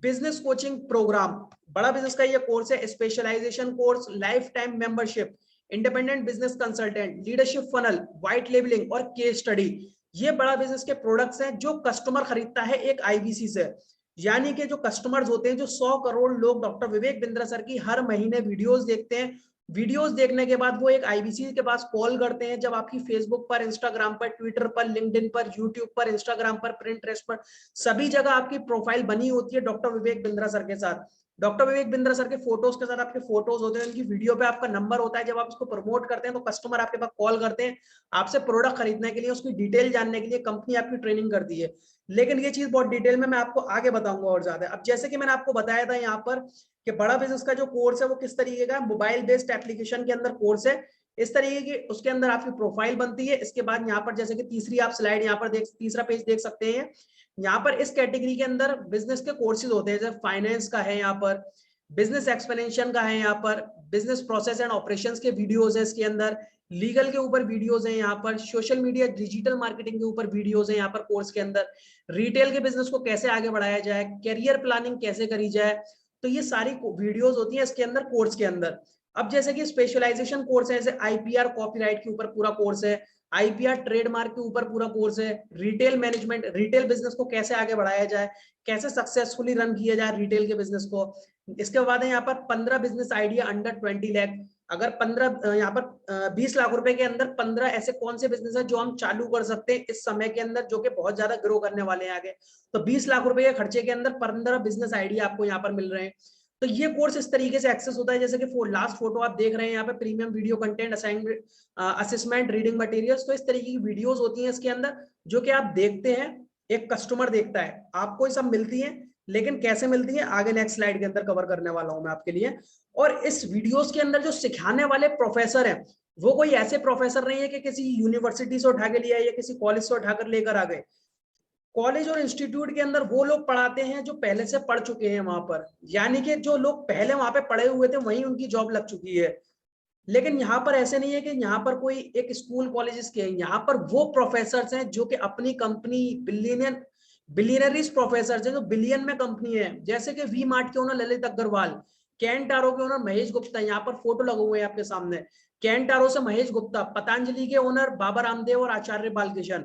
Business coaching programme, Bada business का ये कोर्स है। Specialisation course, life time membership, independent business consultant, leadership funnel, white labelling और केस स्टडी, ये बड़ा बिजनेस के प्रोडक्ट्स हैं जो कस्टमर खरीदता है एक आईबीसी से। यानी कि जो कस्टमर्स होते हैं, जो 100 करोड़ लोग डॉक्टर विवेक बिंद्रा सर की हर महीने वीडियोस देखते हैं, वीडियोस देखने के बाद वो एक आईबीसी के पास कॉल करते हैं। जब आपकी फेसबुक पर, इंस्टाग्राम पर, ट्विटर पर, लिंक्डइन पर, यूट्यूब पर, इंस्टाग्राम पर, प्रिंटरेस्ट पर, सभी जगह आपकी प्रोफाइल बनी होती है डॉक्टर विवेक बिंद्रा सर के साथ। डॉक्टर विवेक बिंद्रा सर के फोटोज के साथ आपके फोटोज होते हैं, उनकी वीडियो पे आपका नंबर होता है। जब आप इसको प्रमोट करते हैं तो कस्टमर आपके पास कॉल करते हैं आपसे प्रोडक्ट खरीदने के लिए, उसकी डिटेल जानने के लिए। कंपनी आपकी ट्रेनिंग करती है। लेकिन ये चीज बहुत डिटेल में मैं आपको आगे बताऊंगा और ज्यादा। अब जैसे कि मैंने आपको बताया था यहाँ पर कि बड़ा बिजनेस का जो कोर्स है वो किस तरीके का, मोबाइल बेस्ड एप्लीकेशन के अंदर कोर्स है। इस तरीके की उसके अंदर आपकी प्रोफाइल बनती है। इसके बाद यहाँ पर जैसे कि तीसरी आप स्लाइड यहाँ पर तीसरा पेज देख सकते हैं। यहाँ पर इस कैटेगरी के अंदर बिजनेस के कोर्सेज होते हैं, जैसे फाइनेंस का है, यहाँ पर बिजनेस एक्सप्लेनेशन का है, यहाँ पर बिजनेस प्रोसेस एंड ऑपरेशंस के वीडियोज है, इसके अंदर लीगल के ऊपर वीडियोज है, यहाँ पर सोशल मीडिया डिजिटल मार्केटिंग के ऊपर वीडियोज है यहाँ पर कोर्स के अंदर, रिटेल के बिजनेस को कैसे आगे बढ़ाया जाए, कैरियर प्लानिंग कैसे करी जाए, तो ये सारी वीडियोज होती है इसके अंदर कोर्स के अंदर। अब जैसे कि स्पेशलाइजेशन कोर्स है, जैसे आईपीआर कॉपीराइट के ऊपर पूरा कोर्स है, आईपीआर ट्रेडमार्क के ऊपर पूरा कोर्स है, रिटेल मैनेजमेंट, रिटेल बिजनेस को कैसे आगे बढ़ाया जाए, कैसे सक्सेसफुली रन किया जाए रिटेल के बिजनेस को। इसके बाद है यहाँ पर 15 बिजनेस आइडिया अंडर 20 लाख। अगर 15 यहाँ पर 20 लाख रुपए के अंदर 15 ऐसे कौन से बिजनेस है जो हम चालू कर सकते हैं इस समय के अंदर, जो कि बहुत ज्यादा ग्रो करने वाले हैं आगे। तो 20 लाख रुपए के खर्चे के अंदर 15 बिजनेस आइडिया आपको यहाँ पर मिल रहे हैं। तो ये कोर्स इस तरीके से एक्सेस होता है, जैसे कि लास्ट फोटो आप देख रहे हैं यहाँ पे, premium video content, assignment, assessment, reading materials. तो इस तरीके की वीडियोस होती हैं इसके अंदर, जो कि आप देखते हैं, एक कस्टमर देखता है, आपको ये सब मिलती है। लेकिन कैसे मिलती है आगे नेक्स्ट स्लाइड के अंदर कवर करने वाला हूं मैं आपके लिए। और इस वीडियोस के अंदर जो सिखाने वाले प्रोफेसर हैं, वो कोई ऐसे प्रोफेसर नहीं है कि किसी यूनिवर्सिटी से उठा के लिया या किसी कॉलेज से उठाकर लेकर आ गए। कॉलेज और इंस्टीट्यूट के अंदर वो लोग पढ़ाते हैं जो पहले से पढ़ चुके हैं वहां पर, यानी कि जो लोग पहले वहां पे पढ़े हुए थे वहीं उनकी जॉब लग चुकी है। लेकिन यहाँ पर ऐसे नहीं है कि यहाँ पर कोई एक स्कूल कॉलेजेस के हैं, यहाँ पर वो प्रोफेसर हैं जो कि अपनी कंपनी बिलियनरीज प्रोफेसर हैं जो बिलियन में कंपनी है। जैसे कि वी मार्ट के owner Lalit Agarwal, Kent RO के ओनर महेश गुप्ता, यहाँ पर फोटो लगे हुए हैं आपके सामने, कैन टारो से महेश गुप्ता, पतंजलि के ओनर बाबा रामदेव और आचार्य बालकृष्ण,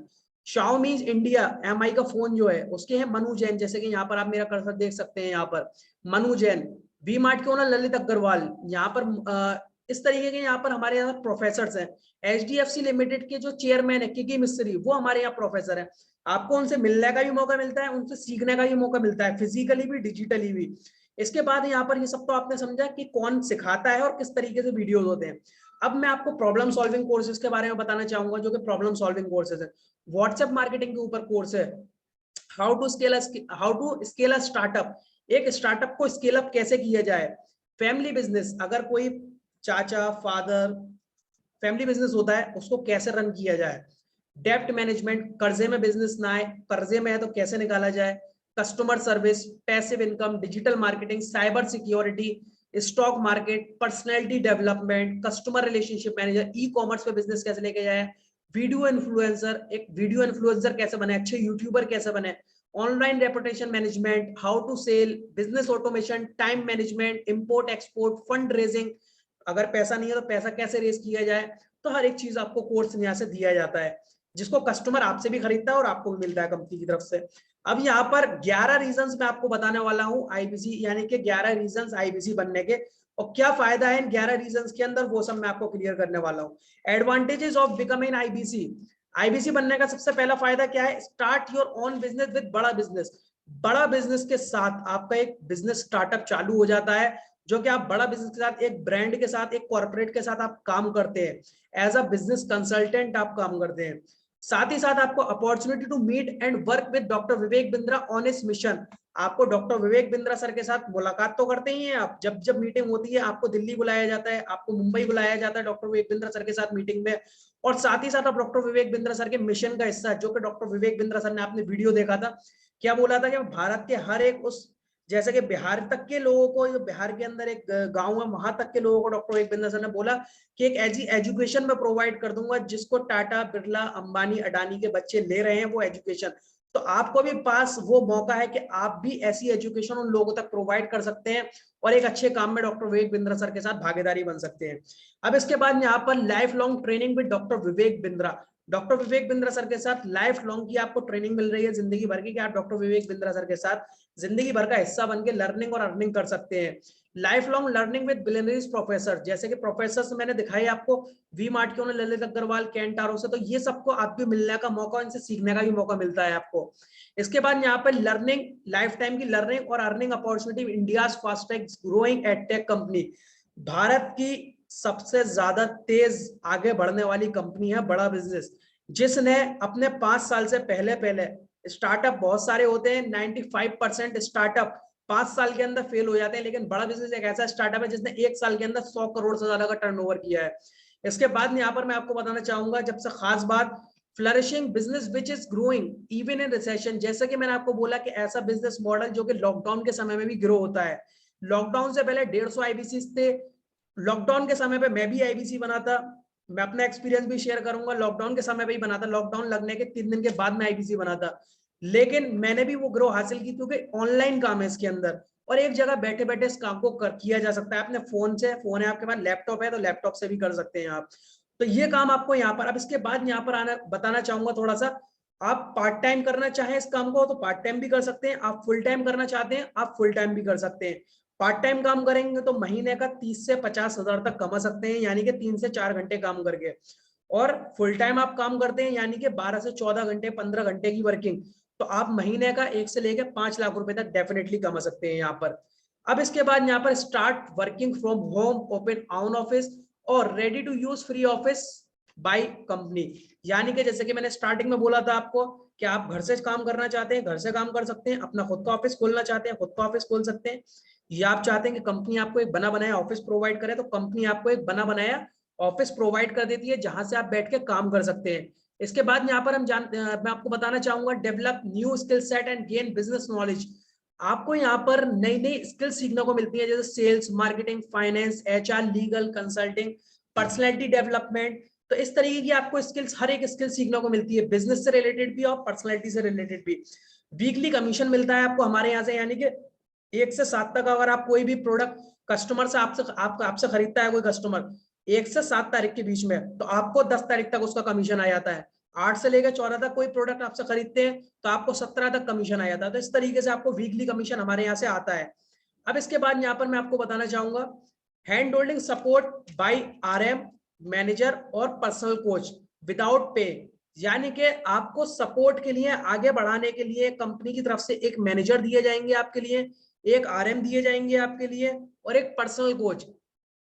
शाओमी इंडिया एमआई का फोन जो है उसके हैं मनु जैन, जैसे कि यहाँ पर आप मेरा कर्सर देख सकते हैं, यहाँ पर मनु जैन। वी मार्ट के ओनर ललित अग्रवाल, यहाँ पर इस तरीके के यहाँ पर हमारे यहाँ प्रोफेसर हैं। एचडीएफसी लिमिटेड के जो चेयरमैन है किकी मिस्त्री, वो हमारे यहाँ प्रोफेसर है। आपको उनसे मिलने का भी मौका मिलता है, उनसे सीखने का भी मौका मिलता है, फिजिकली भी डिजिटली भी। इसके बाद यहाँ पर ये सब तो आपने समझा कि कौन सिखाता है और किस तरीके से वीडियोज होते हैं। अब मैं आपको प्रॉब्लम सॉल्विंग कोर्सेज के बारे में बताना चाहूंगा, जो कि प्रॉब्लम सॉल्विंग कोर्सेज है। व्हाट्सएप मार्केटिंग के ऊपर कोर्स है, how to scale a startup, एक स्टार्टअप को स्केल अप कैसे किया जाए। फैमिली बिजनेस, अगर कोई चाचा फादर फैमिली बिजनेस होता है उसको कैसे रन किया जाए। डेप्ट मैनेजमेंट, कर्जे में बिजनेस ना आए, कर्जे में है तो कैसे निकाला जाए। Customer service, passive income, digital marketing, cyber security, stock market, personality development, customer relationship manager, e commerce पे बिजनेस कैसे लेके जाए, वीडियो इन्फ्लुएंसर, एक वीडियो इन्फ्लुएंसर कैसे बने, अच्छे यूट्यूबर कैसे बने, online reputation management, how to sell, business automation, time management, import export, fund raising, अगर पैसा नहीं है तो पैसा कैसे रेज किया जाए। तो हर एक चीज आपको कोर्स यहाँ से दिया जाता है, जिसको कस्टमर आपसे भी खरीदता है और आपको भी मिलता है कंपनी की तरफ से। अब यहाँ पर 11 रीजंस मैं आपको बताने वाला हूँ आईबीसी, यानी कि 11 रीजंस आईबीसी बनने के, और क्या फायदा है इन 11 रीजंस के अंदर वो सब मैं आपको क्लियर करने वाला हूँ। Advantages of becoming IBC, IBC बनने का सबसे पहला फायदा क्या है, start your own business with बड़ा बिजनेस। बड़ा बिजनेस के साथ आपका एक बिजनेस स्टार्टअप चालू हो जाता है, जो कि आप बड़ा बिजनेस के साथ, एक ब्रांड के साथ, एक कॉर्पोरेट के साथ आप काम करते हैं, एज अ बिजनेस कंसल्टेंट आप काम करते हैं। साथ ही साथ आपको opportunity to meet and work with doctor Vivek Bindra on his mission, आपको डॉक्टर विवेक बिंद्रा सर के साथ मुलाकात तो करते ही हैं आप, जब मीटिंग होती है आपको दिल्ली बुलाया जाता है, आपको मुंबई बुलाया जाता है डॉक्टर विवेक बिंद्रा सर के साथ मीटिंग में, और साथ ही साथ आप डॉक्टर विवेक बिंद्रा सर के मिशन का हिस्सा है, जो कि डॉक्टर विवेक बिंद्रा सर ने आपने वीडियो देखा था, क्या बोला था कि भारत के हर एक उस जैसे कि बिहार तक के लोगों को, जो बिहार के अंदर एक गांव है वहां तक के लोगों को डॉक्टर विवेक बिंद्रा सर ने बोला कि एक ऐसी एजुकेशन में प्रोवाइड कर दूंगा जिसको टाटा, बिरला, अंबानी, अडानी के बच्चे ले रहे हैं वो एजुकेशन। तो आपको भी पास वो मौका है कि आप भी ऐसी एजुकेशन उन लोगों तक प्रोवाइड कर सकते हैं और एक अच्छे काम में डॉक्टर विवेक बिंद्रा सर के साथ भागीदारी बन सकते हैं। अब इसके बाद यहाँ पर life long training with doctor Vivek Bindra. Doctor Vivek Bindra sir के साथ लाइफ लॉन्ग की आपको ट्रेनिंग मिल रही है जिंदगी भर की, कि आप डॉक्टर विवेक बिंद्रा सर के साथ जिंदगी भर का हिस्सा बन के लर्निंग और अर्निंग कर सकते हैं। Life long learning with billionaires professor, जैसे कि प्रोफेसर मैंने दिखाई आपको, वी मार्ट के, ललित अग्रवाल, कैंटारो से, तो ये सबको आपको मिलने का मौका, इनसे सीखने का भी मौका मिलता है आपको। इसके बाद यहाँ पर लर्निंग, लाइफ टाइम की लर्निंग और earning opportunity India fastest growing edtech company, Bharat की सबसे ज्यादा तेज आगे बढ़ने वाली कंपनी है बड़ा बिजनेस, जिसने अपने 5 साल से पहले स्टार्टअप बहुत सारे होते हैं, 95% स्टार्टअप 5 साल के अंदर फेल हो जाते हैं, लेकिन बड़ा बिजनेस एक ऐसा स्टार्टअप है जिसने 1 साल के अंदर 100 करोड़ से ज्यादा का टर्नओवर किया है। इसके बाद यहाँ पर मैं आपको बताना चाहूंगा जब से खास बात, flourishing business which is growing even in recession. जैसे कि मैंने आपको बोला कि ऐसा बिजनेस मॉडल जो कि लॉकडाउन के समय में भी ग्रो होता है। लॉकडाउन से पहले 150 आईबीसी थे, लॉकडाउन के समय पे मैं भी आईबीसी बना था, मैं अपना एक्सपीरियंस भी शेयर करूंगा, लॉकडाउन के समय पे ही बना था, लॉकडाउन लगने के 3 दिन के बाद में आईबीसी बना था, लेकिन मैंने भी वो ग्रो हासिल की क्योंकि ऑनलाइन काम है इसके अंदर और एक जगह बैठे बैठे इस काम को किया जा सकता है। अपने फोन से, फोन है आपके पास, लैपटॉप है तो लैपटॉप से भी कर सकते हैं आप, तो ये काम आपको यहाँ पर। अब इसके बाद यहाँ पर आना बताना चाहूंगा थोड़ा सा, आप पार्ट टाइम करना चाहें इस काम को तो पार्ट टाइम भी कर सकते हैं, आप फुल टाइम करना चाहते हैं आप फुल टाइम भी कर सकते हैं। पार्ट टाइम काम करेंगे तो महीने का 30 से 50 हजार तक कमा सकते हैं, यानी कि 3 से 4 घंटे काम करके। और फुल टाइम आप काम करते हैं यानी कि 12 से 14 घंटे, 15 घंटे की वर्किंग, तो आप महीने का 1 से लेकर 5 लाख रुपए तक डेफिनेटली कमा सकते हैं यहाँ पर। अब इसके बाद यहाँ पर start working from home, open own office और ready to use free office by company, यानी कि जैसे कि मैंने स्टार्टिंग में बोला था आपको कि आप घर से काम करना चाहते हैं घर से काम कर सकते हैं, अपना खुद का ऑफिस खोलना चाहते हैं खुद का ऑफिस खोल सकते हैं, या आप चाहते हैं कि कंपनी आपको एक बना बनाया ऑफिस प्रोवाइड करे तो कंपनी आपको एक बना बनाया ऑफिस प्रोवाइड कर देती है जहां से आप बैठ के काम कर सकते हैं। इसके बाद यहाँ पर मैं आपको बताना चाहूंगा develop new skill set and gain business knowledge. आपको यहाँ पर नई नई स्किल सीखने को मिलती है, जैसे sales, marketing, finance, HR, legal, consulting, personality development. तो इस तरीके की आपको स्किल्स, हर एक स्किल सीखने को मिलती है, बिजनेस से रिलेटेड भी और पर्सनैलिटी से रिलेटेड भी। वीकली कमीशन मिलता है आपको हमारे यहाँ से, यानी कि 1 से 7 तक अगर आप कोई भी प्रोडक्ट कस्टमर से आपसे खरीदता है कोई कस्टमर 1 से 7 तारीख के बीच में, तो आपको 10 तारीख तक उसका कमीशन आ जाता है। 8 से लेकर 14 तक कोई प्रोडक्ट आपसे खरीदते हैं तो आपको 17 तक कमीशन आ जाता है। तो इस तरीके से आपको वीकली कमीशन हमारे यहाँ से आता है। अब इसके बाद यहाँ पर मैं आपको बताना चाहूंगा hand holding support bye RM, manager और पर्सनल कोच विदाउट पे, यानी कि आपको सपोर्ट के लिए, आगे बढ़ाने के लिए कंपनी की तरफ से एक मैनेजर दिए जाएंगे आपके लिए, एक आरएम दिए जाएंगे आपके लिए और एक पर्सनल कोच।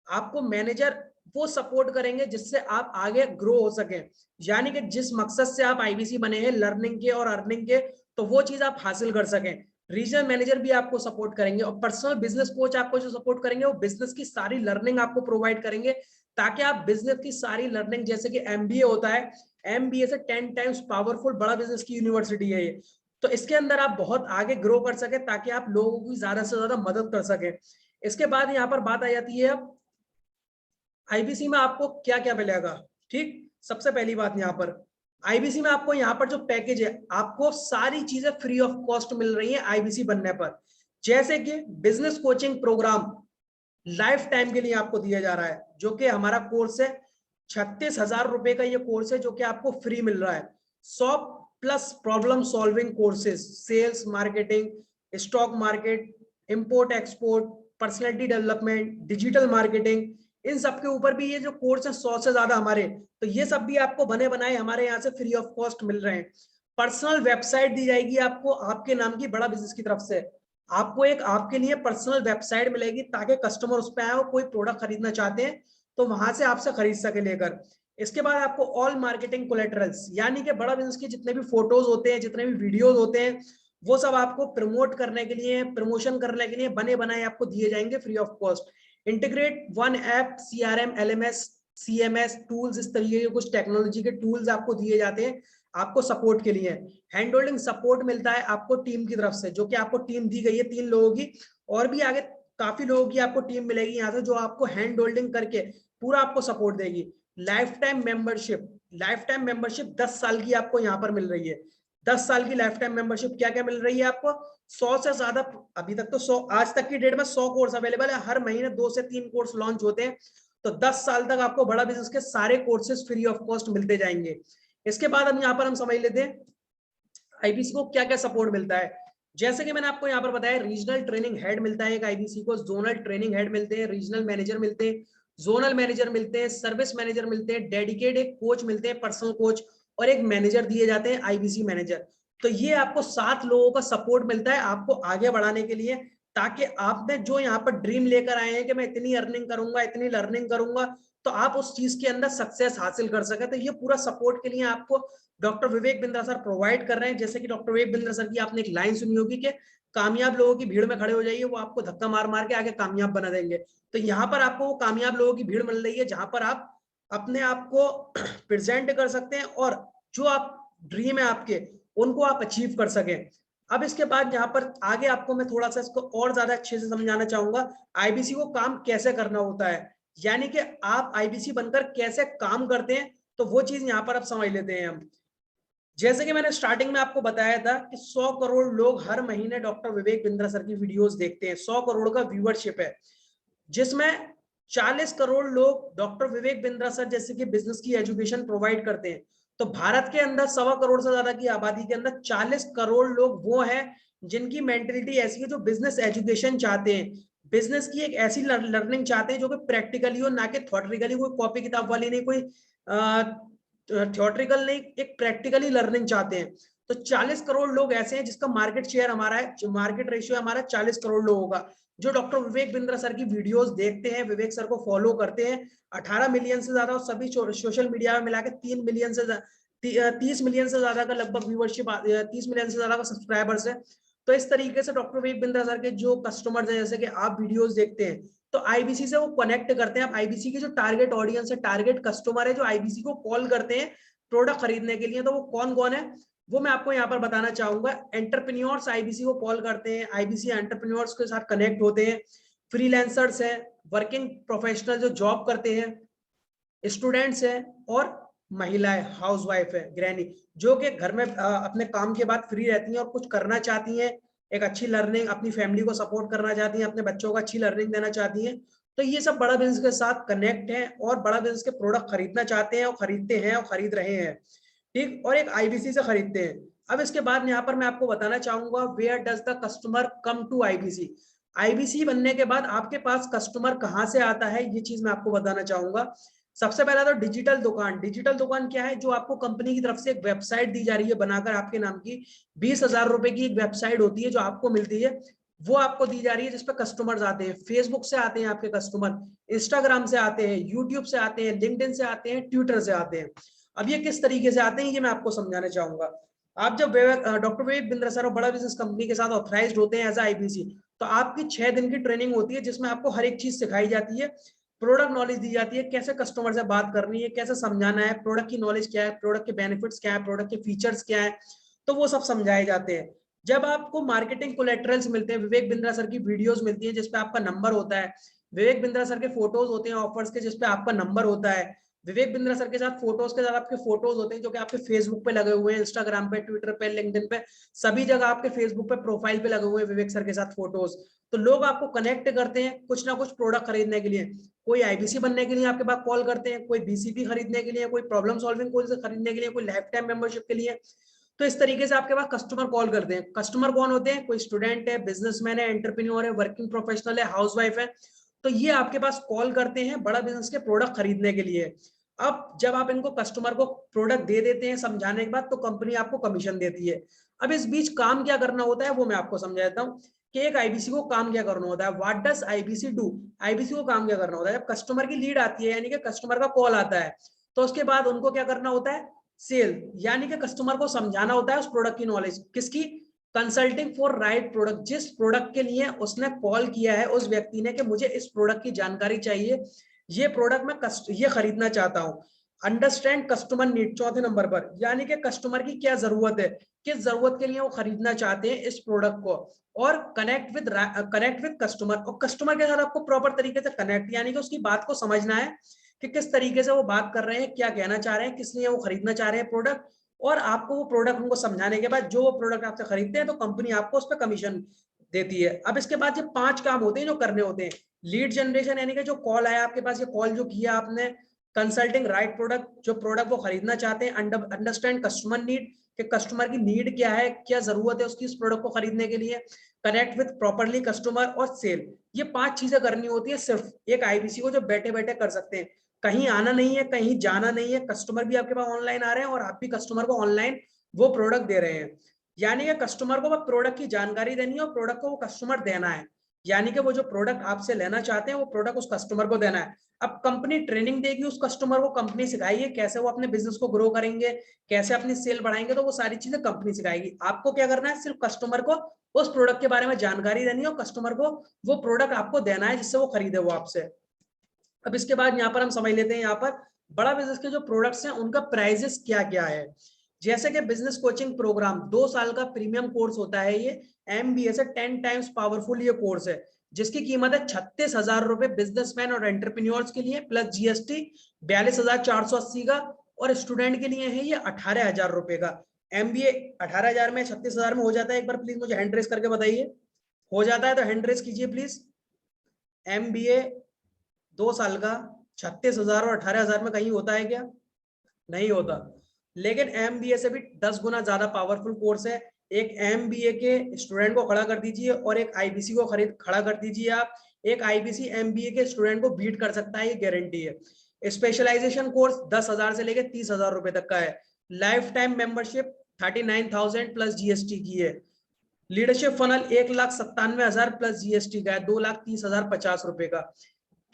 आपको मैनेजर वो सपोर्ट करेंगे जिससे आप आगे ग्रो हो सके, यानी कि जिस मकसद से आप आईबीसी बने हैं लर्निंग के और अर्निंग के, तो वो चीज आप हासिल कर सकें। रीजनल मैनेजर भी आपको सपोर्ट करेंगे और पर्सनल बिजनेस कोच आपको जो सपोर्ट करेंगे वो बिजनेस की सारी लर्निंग आपको प्रोवाइड करेंगे, ताकि आप बिजनेस की सारी लर्निंग, जैसे कि एमबीए होता है, एमबीए से 10 टाइम्स पावरफुल बड़ा बिजनेस की यूनिवर्सिटी है ये, तो इसके अंदर आप बहुत आगे ग्रो कर सके ताकि आप लोगों की ज्यादा से ज्यादा मदद कर सके। इसके बाद यहाँ पर बात आ जाती है अब आईबीसी में आपको क्या क्या मिलेगा। ठीक, सबसे पहली बात यहाँ पर आईबीसी में आपको यहाँ पर जो पैकेज है, आपको सारी चीजें फ्री ऑफ कॉस्ट मिल रही है आईबीसी बनने पर, जैसे कि business coaching programme life time के लिए आपको दिया जा रहा है, जो कि हमारा कोर्स है 36,000 रुपए का ये कोर्स है जो कि आपको फ्री मिल रहा है। 100+ problem solving courses, sales, marketing, stock market, import export, personality development, digital marketing, इन सब के ऊपर भी ये जो कोर्स है 100 से ज्यादा हमारे, तो ये सब भी आपको बने बनाए हमारे यहाँ से फ्री ऑफ कॉस्ट मिल रहे हैं। पर्सनल वेबसाइट दी जाएगी आपको आपके नाम की बड़ा बिजनेस की तरफ से, आपको एक आपके लिए पर्सनल वेबसाइट मिलेगी ताकि कस्टमर उस पर आए और कोई प्रोडक्ट खरीदना चाहते हैं तो वहां से आपसे खरीद सके लेकर। इसके बाद आपको ऑल मार्केटिंग कोलेटरल्स, यानी कि बड़ा बिजनेस के जितने भी फोटोज होते हैं, जितने भी वीडियोज होते हैं, वो सब आपको प्रमोट करने के लिए, प्रमोशन करने के लिए बने बनाए आपको दिए जाएंगे free of cost. Integrate one app, CRM, LMS, CMS tools, इस तरीके के कुछ टेक्नोलॉजी के टूल्स आपको दिए जाते हैं आपको सपोर्ट के लिए। हैंड होल्डिंग सपोर्ट मिलता है आपको टीम की तरफ से, जो कि आपको टीम दी गई है 3 लोगों की, और भी आगे काफी लोगों की आपको टीम मिलेगी यहाँ से, जो आपको हैंड होल्डिंग करके पूरा आपको सपोर्ट देगी। लाइफ टाइम मेंबरशिप 10 साल की आपको यहाँ पर मिल रही है। 10 साल की लाइफ टाइम मेंबरशिप क्या क्या मिल रही है आपको? 100 से ज्यादा, अभी तक तो 100, आज तक की डेट में 100 कोर्स अवेलेबल है। हर महीने 2 से 3 कोर्स लॉन्च होते हैं। तो 10 साल तक आपको बड़ा बिजनेस के सारे कोर्सेज फ्री ऑफ कॉस्ट मिलते जाएंगे। इसके बाद हम यहाँ पर हम समझ लेते हैं आईबीसी को क्या क्या सपोर्ट मिलता है। जैसे कि मैंने आपको यहाँ पर बताया, रीजनल ट्रेनिंग हेड मिलता है एक आईबीसी को, जोनल ट्रेनिंग हेड मिलते हैं, रीजनल मैनेजर मिलते हैं, जोनल मैनेजर मिलते हैं, सर्विस मैनेजर मिलते हैं, डेडिकेटेड एक कोच मिलते हैं, पर्सनल कोच, और एक मैनेजर दिए जाते हैं आईबीसी मैनेजर। तो ये आपको 7 लोगों का सपोर्ट मिलता है आपको आगे बढ़ाने के लिए, ताकि आपने जो यहाँ पर ड्रीम लेकर आए हैं कि मैं इतनी अर्निंग करूंगा, इतनी लर्निंग करूंगा, तो आप उस चीज के अंदर सक्सेस हासिल कर सके। तो ये पूरा सपोर्ट के लिए आपको doctor Vivek Bindra sir provide कर रहे हैं। जैसे कि डॉक्टर विवेक बिंद्रा सर की आपने एक लाइन सुनी होगी कि कामयाब लोगों की भीड़ में खड़े हो जाइए, वो आपको धक्का मार मार के आगे कामयाब बना देंगे। तो यहाँ पर आपको वो कामयाब लोगों की भीड़ मिल रही है, जहां पर आप अपने आप को प्रेजेंट कर सकते हैं और जो आप ड्रीम है आपके, उनको आप अचीव कर सकें। अब इसके बाद यहाँ पर आगे आपको मैं थोड़ा सा इसको और ज्यादा अच्छे से समझाना चाहूंगा, आईबीसी को काम कैसे करना होता है, यानी कि आप आईबीसी बनकर कैसे काम करते हैं। तो वो चीज यहाँ पर आप समझ लेते हैं हम। जैसे कि मैंने स्टार्टिंग में आपको बताया था कि 100 करोड़ लोग हर महीने डॉक्टर विवेक बिंद्रा सर की वीडियोस देखते हैं। 100 करोड़ का व्यूअरशिप है, जिसमें 40 करोड़ लोग डॉक्टर विवेक बिंद्रा सर जैसे कि बिजनेस की एजुकेशन प्रोवाइड करते हैं। तो भारत के अंदर 1.25 करोड़ से ज्यादा की आबादी के अंदर 40 करोड़ लोग वो हैं जिनकी मेंटेलिटी ऐसी है, जो बिजनेस एजुकेशन चाहते हैं, बिजनेस की एक ऐसी लर्निंग चाहते हैं जो कि प्रैक्टिकली हो, ना कि थ्योरेटिकली, कोई कॉपी किताब वाली नहीं, कोई थ्योरेटिकल नहीं, एक प्रैक्टिकली लर्निंग चाहते हैं। तो 40 करोड़ लोग ऐसे हैं जिसका मार्केट शेयर हमारा है, जो मार्केट रेशियो हमारा 40 करोड़ लोगों का, जो डॉक्टर विवेक बिंद्रा सर की वीडियोस देखते हैं, विवेक सर को फॉलो करते हैं। 18 मिलियन से ज्यादा, और सभी सोशल मीडिया में मिलाकर 3 मिलियन से 30 मिलियन से ज्यादा का लगभग व्यूअरशिप, 30 मिलियन से ज्यादा का सब्सक्राइबर्स है। तो इस तरीके से डॉक्टर विवेक बिंद्रा सर के जो कस्टमर्स हैं, जैसे कि आप वीडियोस देखते हैं तो आईबीसी से वो कनेक्ट करते हैं। आप आईबीसी की जो टारगेट ऑडियंस है, टारगेट कस्टमर है, जो आईबीसी को कॉल करते हैं प्रोडक्ट खरीदने के लिए, तो वो कौन कौन है वो मैं आपको यहाँ पर बताना चाहूंगा। एंटरप्रेन्योर्स आईबीसी को कॉल करते हैं, आईबीसी एंटरप्रेन्योर्स के साथ कनेक्ट होते हैं, फ्रीलांसर्स हैं, वर्किंग प्रोफेशनल जो जॉब करते हैं, स्टूडेंट्स हैं, और महिलाएं, हाउसवाइफ है, ग्रैनी, जो कि घर में अपने काम के बाद फ्री रहती हैं और कुछ करना चाहती हैं, एक अच्छी लर्निंग, अपनी फैमिली को सपोर्ट करना चाहती हैं, अपने बच्चों को अच्छी लर्निंग देना चाहती हैं। तो ये सब बड़ा बिजनेस के साथ कनेक्ट हैं और बड़ा बिजनेस के प्रोडक्ट खरीदना चाहते हैं और खरीदते हैं और खरीद रहे हैं, ठीक, और एक आईबीसी से खरीदते हैं। अब इसके बाद यहाँ पर मैं आपको बताना चाहूंगा, where does the customer come to IBC. IBC बनने के बाद आपके पास कस्टमर कहाँ से आता है, ये चीज मैं आपको बताना चाहूंगा। सबसे पहला तो डिजिटल दुकान। डिजिटल दुकान क्या है? जो आपको कंपनी की तरफ से एक वेबसाइट दी जा रही है बनाकर आपके नाम की, 20,000 रुपए की एक वेबसाइट होती है जो आपको मिलती है, वो आपको दी जा रही है, जिसपे कस्टमर्स आते हैं। फेसबुक से आते हैं आपके कस्टमर, इंस्टाग्राम से आते हैं, यूट्यूब से आते हैं, लिंक्डइन से आते हैं, ट्विटर से आते हैं। अब ये किस तरीके से आते हैं ये मैं आपको समझाना चाहूंगा। आप जब डॉक्टर विवेक बिंद्रा सर बड़ा बिजनेस कंपनी के साथ ऑथराइज्ड होते हैं एज आईबीसी, तो आपकी 6 दिन की ट्रेनिंग होती है, जिसमें आपको हर एक चीज सिखाई जाती है, प्रोडक्ट नॉलेज दी जाती है, कैसे कस्टमर से बात करनी है, कैसे समझाना है, प्रोडक्ट की नॉलेज क्या है, प्रोडक्ट के बेनिफिट्स क्या है, प्रोडक्ट के फीचर्स क्या है, तो वो सब समझाए जाते हैं। जब आपको मार्केटिंग कोलेटरल्स मिलते हैं, विवेक बिंद्रा सर की वीडियोस मिलती है जिसपे आपका नंबर होता है, विवेक बिंद्रा सर के फोटोज होते हैं ऑफर्स के जिसपे आपका नंबर होता है, विवेक बिंद्रा सर के साथ फोटोज के साथ आपके फोटोज होते हैं जो कि आपके फेसबुक पे लगे हुए हैं, इंस्टाग्राम पे, ट्विटर पे, लिंक्डइन पे, सभी जगह आपके फेसबुक पे प्रोफाइल पे लगे हुए हैं विवेक सर के साथ फोटोज। तो लोग आपको कनेक्ट करते हैं कुछ ना कुछ प्रोडक्ट खरीदने के लिए, कोई आईबीसी बनने के लिए आपके पास कॉल करते हैं, कोई बीसीपी खरीदने के लिए, कोई प्रॉब्लम सॉल्विंग कोर्स खरीदने के लिए, कोई लाइफ टाइम मेंबरशिप के लिए। तो इस तरीके से आपके पास कस्टमर कॉल करते हैं। कस्टमर कौन होते हैं? कोई स्टूडेंट है, बिजनेसमैन है, एंटरप्रेन्योर है, वर्किंग प्रोफेशनल है, हाउसवाइफ है, तो ये आपके पास कॉल करते हैं बड़ा बिजनेस के प्रोडक्ट खरीदने के लिए। अब जब आप इनको कस्टमर को प्रोडक्ट दे देते हैं समझाने के बाद, तो कंपनी आपको कमीशन देती है। अब इस बीच काम क्या करना होता है वो मैं आपको समझा देता हूँ कि एक आईबीसी को काम क्या करना होता है। What does IBC do? IBC को काम क्या करना होता है? जब कस्टमर की लीड आती है, यानी कि कस्टमर का कॉल आता है, तो उसके बाद उनको क्या करना होता है? सेल, यानी कि कस्टमर को समझाना होता है उस प्रोडक्ट की नॉलेज, किसकी? Consulting for right product. जिस प्रोडक्ट के लिए उसने कॉल किया है उस व्यक्ति ने कि मुझे इस प्रोडक्ट की जानकारी चाहिए, ये प्रोडक्ट मैं ये खरीदना चाहता हूँ। अंडरस्टैंड कस्टमर नीड, चौथे नंबर पर, यानी कि कस्टमर की क्या जरूरत है, किस जरूरत के लिए वो खरीदना चाहते हैं इस प्रोडक्ट को। और कनेक्ट विद कस्टमर, और कस्टमर के साथ आपको प्रॉपर तरीके से कनेक्ट, यानी कि उसकी बात को समझना है कि किस तरीके से वो बात कर रहे हैं, क्या कहना चाह रहे हैं, किस लिए वो खरीदना चाह रहे हैं प्रोडक्ट। और आपको वो प्रोडक्ट उनको समझाने के बाद जो वो प्रोडक्ट आपसे खरीदते हैं तो कंपनी आपको उस पर कमीशन देती है। अब इसके बाद ये 5 काम होते हैं जो करने होते हैं। लीड जनरेशन, यानी कि जो कॉल आया आपके पास, ये कॉल जो किया आपने, कंसल्टिंग राइट प्रोडक्ट, जो प्रोडक्ट वो खरीदना चाहते हैं, अंडरस्टैंड कस्टमर नीड, कि कस्टमर की नीड क्या है, क्या जरूरत है उसकी इस प्रोडक्ट को खरीदने के लिए, कनेक्ट विद प्रॉपरली कस्टमर, और सेल। ये 5 चीजें करनी होती है सिर्फ एक आईबीसी को, जो बैठे बैठे कर सकते हैं। कहीं आना नहीं है, कहीं जाना नहीं है, कस्टमर भी आपके पास ऑनलाइन आ रहे हैं और आप भी कस्टमर को ऑनलाइन वो प्रोडक्ट दे रहे हैं। यानी कि कस्टमर को वो प्रोडक्ट की जानकारी देनी है और प्रोडक्ट को वो कस्टमर देना है, यानी कि वो जो प्रोडक्ट आपसे लेना चाहते हैं वो प्रोडक्ट उस कस्टमर को देना है। अब कंपनी ट्रेनिंग देगी उस कस्टमर को, कंपनी सिखाएगी कैसे वो अपने बिजनेस को ग्रो करेंगे, कैसे अपनी सेल बढ़ाएंगे, तो वो सारी चीजें कंपनी सिखाएगी। आपको क्या करना है, सिर्फ कस्टमर को उस प्रोडक्ट के बारे में जानकारी देनी है और कस्टमर को वो प्रोडक्ट आपको देना है जिससे वो खरीदे वो आपसे। अब इसके बाद यहाँ पर हम समझ लेते हैं, यहाँ पर बड़ा बिजनेस के जो प्रोडक्ट्स हैं उनका प्राइजेस क्या क्या है। जैसे कि बिजनेस कोचिंग प्रोग्राम 2 साल का प्रीमियम कोर्स होता है, ये MBA से 10 टाइम्स पावरफुल ये कोर्स है, जिसकी कीमत है 36,000 रुपए बिजनेसमैन और एंटरप्रेन्योर्स के लिए प्लस GST 42,480 का, और स्टूडेंट के लिए है ये 18,000 रुपए का। MBA 18,000 में 36,000 में हो जाता है, एक बार प्लीज मुझे हैंड रेस करके बताइए, हो जाता है तो हैंड रेस कीजिए प्लीज। MBA 2 साल का 36,000 और 18,000 में कहीं होता है क्या? नहीं होता। लेकिन MBA से भी 10 गुना ज्यादा पावरफुल कोर्स है। एक MBA के स्टूडेंट को खड़ा कर दीजिए और एक IBC को खड़ा कर दीजिए आप, एक IBC MBA के स्टूडेंट को बीट कर सकता है, ये गारंटी है। स्पेशलाइजेशन कोर्स 10,000 से लेकर 30,000 रुपए तक का है। Life time membership 39,000 plus GST की है। लीडरशिप फनल 1,97,000 प्लस GST का है, 2,30,050 रुपए का।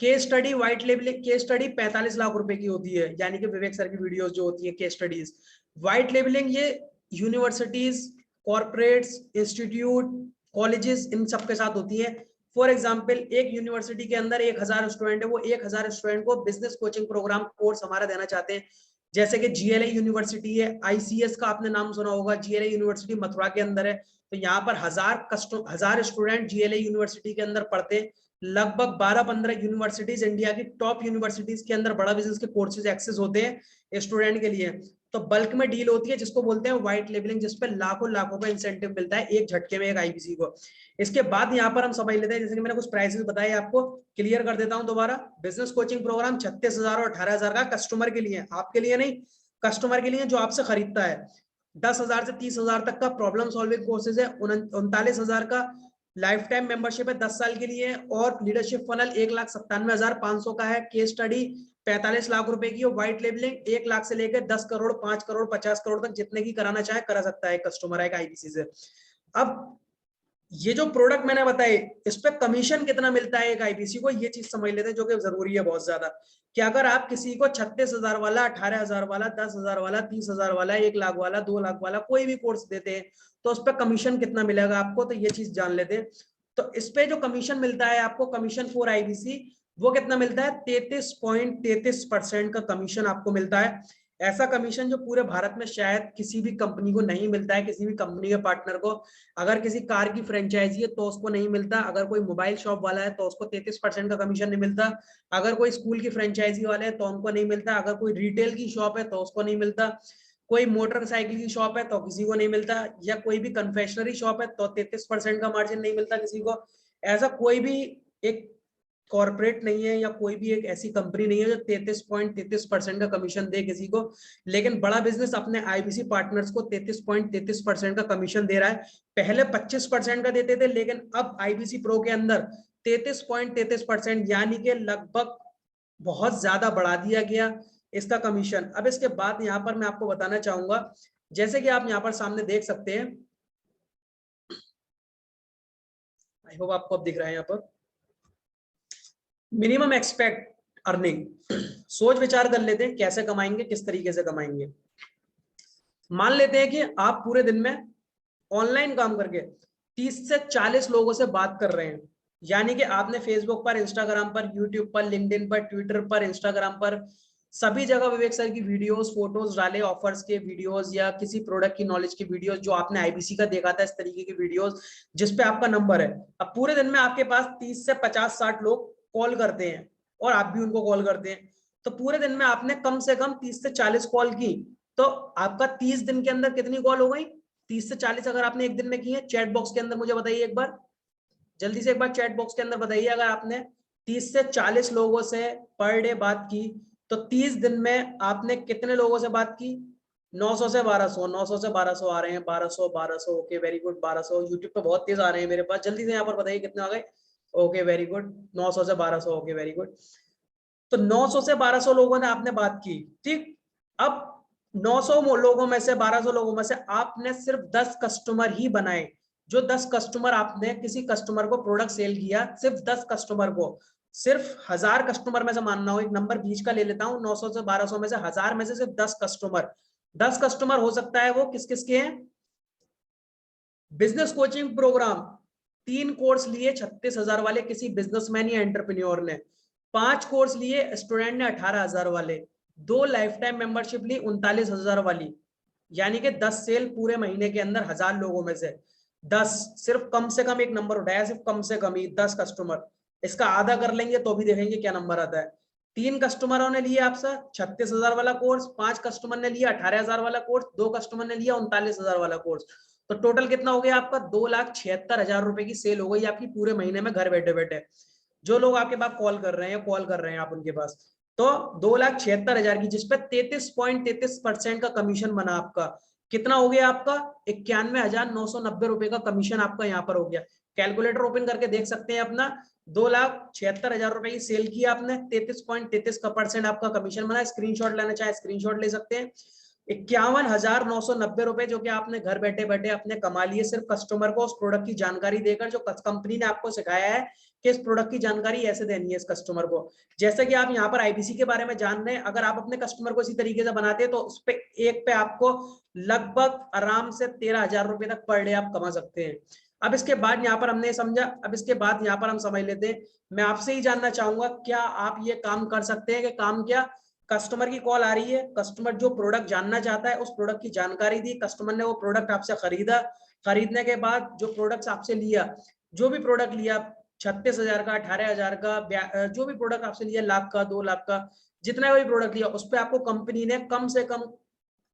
Case study white labelling case study 45 lakh रुपए की होती है, यानी कि विवेक सर की वीडियोस जो होती है केस स्टडीज। व्हाइट लेबलिंग ये यूनिवर्सिटीज, कॉर्पोरेट्स, इंस्टीट्यूट, कॉलेजेस, इन सब के साथ होती है। फॉर एग्जांपल एक यूनिवर्सिटी के अंदर 1,000 स्टूडेंट है, वो 1,000 स्टूडेंट को बिजनेस कोचिंग प्रोग्राम कोर्स हमारा देना चाहते हैं। जैसे कि GLA यूनिवर्सिटी है, ICS का आपने नाम सुना होगा, GLA यूनिवर्सिटी मथुरा के अंदर है, तो यहाँ पर 1,000 स्टूडेंट GLA यूनिवर्सिटी के अंदर पढ़ते हैं। लगभग 12-15 यूनिवर्सिटीज, इंडिया की टॉप यूनिवर्सिटीज के अंदर बड़ा बिजनेस के कोर्सेज एक्सेस होते हैं स्टूडेंट के लिए। तो बल्क में डील होती है जिसको बोलते हैं व्हाइट लेबलिंग, जिसपे लाखों लाखों का इंसेंटिव मिलता है एक झटके में एक IBC को। इसके बाद यहाँ पर हम समझ लेते हैं, जैसे कि मैंने कुछ प्राइसेस बताए आपको, क्लियर कर देता हूँ दोबारा। बिजनेस कोचिंग प्रोग्राम 36,000 और 18,000 का कस्टमर के लिए, आपके लिए नहीं, कस्टमर के लिए जो आपसे खरीदता है। 10,000 से 30,000 तक का प्रॉब्लम सॉल्विंग कोर्सेज है। 39,000 का लाइफ टाइम मेंबरशिप है 10 साल के लिए, और लीडरशिप फनल 1,97,500 का है। केस स्टडी 45 लाख रुपए की, और व्हाइट लेबलिंग 1 लाख से लेकर 10 करोड़, 5 करोड़, 50 करोड़ तक जितने की कराना चाहे करा सकता है कस्टमर एक IBC से। अब ये जो प्रोडक्ट मैंने बताए इस पे कमीशन कितना मिलता है एक IBC को, ये चीज समझ लेते हैं जो कि जरूरी है बहुत ज्यादा। कि अगर आप किसी को 36,000 वाला, 18,000 वाला, 10,000 वाला, 30,000 वाला, 1 लाख वाला, 2 लाख वाला कोई भी कोर्स देते हैं तो उस पर कमीशन कितना मिलेगा आपको, तो ये चीज जान लेते हैं। तो इस पे जो कमीशन मिलता है आपको, कमीशन फॉर IBC, वो कितना मिलता है, 33.33% का कमीशन आपको मिलता है। ऐसा कमीशन जो पूरे भारत में शायद किसी भी कंपनी को नहीं मिलता है, किसी भी कंपनी के पार्टनर को। अगर किसी कार की फ्रेंचाइजी है तो उसको नहीं मिलता, अगर कोई मोबाइल शॉप वाला है तो उसको 33% का कमीशन नहीं मिलता, अगर कोई स्कूल की फ्रेंचाइजी वाले है तो उनको नहीं मिलता, अगर कोई रिटेल की शॉप है तो उसको नहीं मिलता, कोई मोटरसाइकिल की शॉप है तो किसी को नहीं मिलता, या कोई भी कन्फेक्शनरी शॉप है तो 33% का मार्जिन नहीं मिलता किसी को। ऐसा कोई भी एक कॉर्पोरेट नहीं है या कोई भी एक ऐसी कंपनी नहीं है जो 33.33% का कमीशन दे किसी को। लेकिन बड़ा बिजनेस अपने IBC पार्टनर्स को 33.33% का कमीशन दे रहा है। पहले 25% का देते थे, लेकिन अब IBC प्रो के अंदर 33.33%, यानी कि लगभग बहुत ज्यादा बढ़ा दिया गया इसका कमीशन। अब इसके बाद यहाँ पर मैं आपको बताना चाहूंगा, जैसे कि आप यहाँ पर सामने देख सकते हैं, आई होप आपको अब दिख रहा है यहाँ पर, मिनिमम एक्सपेक्ट अर्निंग। सोच विचार कर लेते हैं कैसे कमाएंगे, किस तरीके से कमाएंगे। मान लेते हैं कि आप पूरे दिन में ऑनलाइन काम करके 30 से 40 लोगों से बात कर रहे हैं, यानी कि आपने फेसबुक पर, इंस्टाग्राम पर, यूट्यूब पर, लिंक्डइन पर, ट्विटर पर, इंस्टाग्राम पर सभी जगह विवेक सर की वीडियोस, फोटोज डाले, ऑफर्स के वीडियोस या किसी प्रोडक्ट की नॉलेज की वीडियोस जो आपने आईबीसी का देखा था, इस तरीके की वीडियोस जिसपे आपका नंबर है। अब पूरे दिन में आपके पास 30 से 50-60 लोग कॉल करते हैं और आप भी उनको कॉल करते हैं, तो पूरे दिन में आपने कम से कम 30 से 40 कॉल की, तो आपका 30 दिन के अंदर कितनी कॉल हो गई? 30 से 40 अगर आपने एक दिन में की है। चैट बॉक्स के अंदर मुझे बताइए एक बार, जल्दी से एक बार चैट बॉक्स के अंदर बताइए, अगर आपने 30 से 40 लोगों से पर डे बात की तो 30 दिन में आपने कितने लोगों से बात की? 900 से 1200, 900 से 1200 आ रहे हैं, 1200 1200, ओके वेरी गुड, 1200 यूट्यूब पे बहुत तेज आ रहे हैं मेरे पास, जल्दी से यहाँ पर बताइए कितने आ गए? ओके वेरी गुड, 900 से 1200, ओके वेरी गुड। तो 900 से 1200 लोगों ने आपने बात की, ठीक। अब 900 लोगों में से, 1200 लोगों में से आपने सिर्फ 10 कस्टमर ही बनाए। जो 10 कस्टमर आपने किसी कस्टमर को प्रोडक्ट सेल किया, सिर्फ 10 कस्टमर को, सिर्फ 1000 कस्टमर में से मानना हो, एक नंबर बीच का ले लेता हूं, 900 से 1200 में से 1000 में से सिर्फ 10 कस्टमर, 10 कस्टमर हो सकता है वो किस किस के हैं? बिजनेस कोचिंग प्रोग्राम 3 कोर्स लिए 36,000 वाले किसी बिजनेसमैन या एंटरप्रेन्योर ने, 5 कोर्स लिए स्टूडेंट ने 18,000 वाले, 2 लाइफ टाइम मेंबरशिप ली 39,000 वाली, यानी कि 10 सेल पूरे महीने के अंदर 1000 लोगों में से 10, सिर्फ कम से कम एक नंबर उठाया, सिर्फ कम से कम ही 10 कस्टमर, इसका आधा कर लेंगे तो भी देखेंगे क्या नंबर आता है। 3 कस्टमरों ने लिया आपसे 36,000 वाला कोर्स, 5 कस्टमर ने लिया 18,000 वाला कोर्स, 2 कस्टमर ने लिया 39,000 वाला कोर्स, तो टोटल कितना हो गया आपका? 2,76,000 रुपए की सेल हो गई आपकी पूरे महीने में घर बैठे बैठे। जो लोग आपके पास कॉल कर रहे हैं, कॉल कर रहे हैं आप उनके पास, तो 2,76,000 की, जिसपे 33.33% का कमीशन बना आपका। कितना हो गया आपका? 91,990 रुपए का कमीशन आपका यहाँ पर हो गया। कैलकुलेटर ओपन करके देख सकते हैं अपना, 2,76,000 रुपए की सेल की आपने, 33.33% आपका कमीशन बना। स्क्रीनशॉट लेना चाहे स्क्रीनशॉट ले सकते हैं। 51,990 रुपए जो कि आपने घर बैठे बैठे अपने कमा लिए, सिर्फ कस्टमर को उस प्रोडक्ट की जानकारी देकर, जो कंपनी ने आपको सिखाया है कि इस प्रोडक्ट की जानकारी ऐसे देनी है इस कस्टमर को। जैसे कि आप यहाँ पर आईबीसी के बारे में जान रहे हैं, अगर आप अपने कस्टमर को इसी तरीके से बनाते हैं तो उस पे एक पे आपको लगभग आराम से 13,000 रुपए तक पर डे आप कमा सकते हैं। अब इसके बाद यहाँ पर हमने समझा, अब इसके बाद यहाँ पर हम समझ लेते हैं। मैं आपसे ही जानना चाहूंगा, क्या आप ये काम कर सकते हैं? कि काम क्या? कस्टमर की कॉल आ रही है, कस्टमर जो प्रोडक्ट जानना चाहता है उस प्रोडक्ट की जानकारी दी, कस्टमर ने वो प्रोडक्ट आपसे खरीदा, खरीदने के बाद जो प्रोडक्ट आपसे लिया, जो भी प्रोडक्ट लिया, 36,000 का, 18,000 का, जो भी प्रोडक्ट आपसे लिया, लाख का, 2 लाख का, जितना भी प्रोडक्ट लिया, उस पर आपको कंपनी ने कम से कम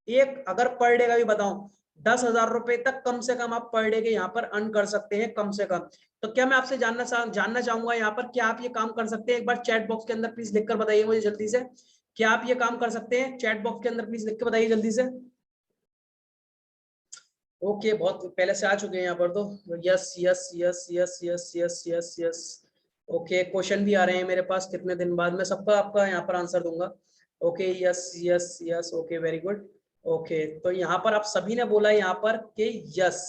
एक, अगर पर डे का भी बताऊं, 10,000 रुपए तक कम से कम आप पर डे के यहाँ पर अर्न कर सकते हैं, कम से कम। तो क्या मैं आपसे जानना चाहूंगा यहाँ पर, क्या आप ये काम कर सकते हैं? एक बार चैट बॉक्स के अंदर प्लीज लिखकर बताइए मुझे जल्दी से, क्या आप ये काम कर सकते हैं? चैट बॉक्स के अंदर प्लीज लिख के बताइए जल्दी से। ओके, बहुत पहले से आ चुके हैं यहाँ पर तो, yes yes yes yes yes yes yes yes. Okay, question भी आ रहे हैं मेरे पास कितने दिन बाद, मैं सबका आपका यहाँ पर आंसर दूंगा। Okay, yes yes yes, okay very good. Okay, तो यहाँ पर आप सभी ने बोला यहाँ पर कि यस,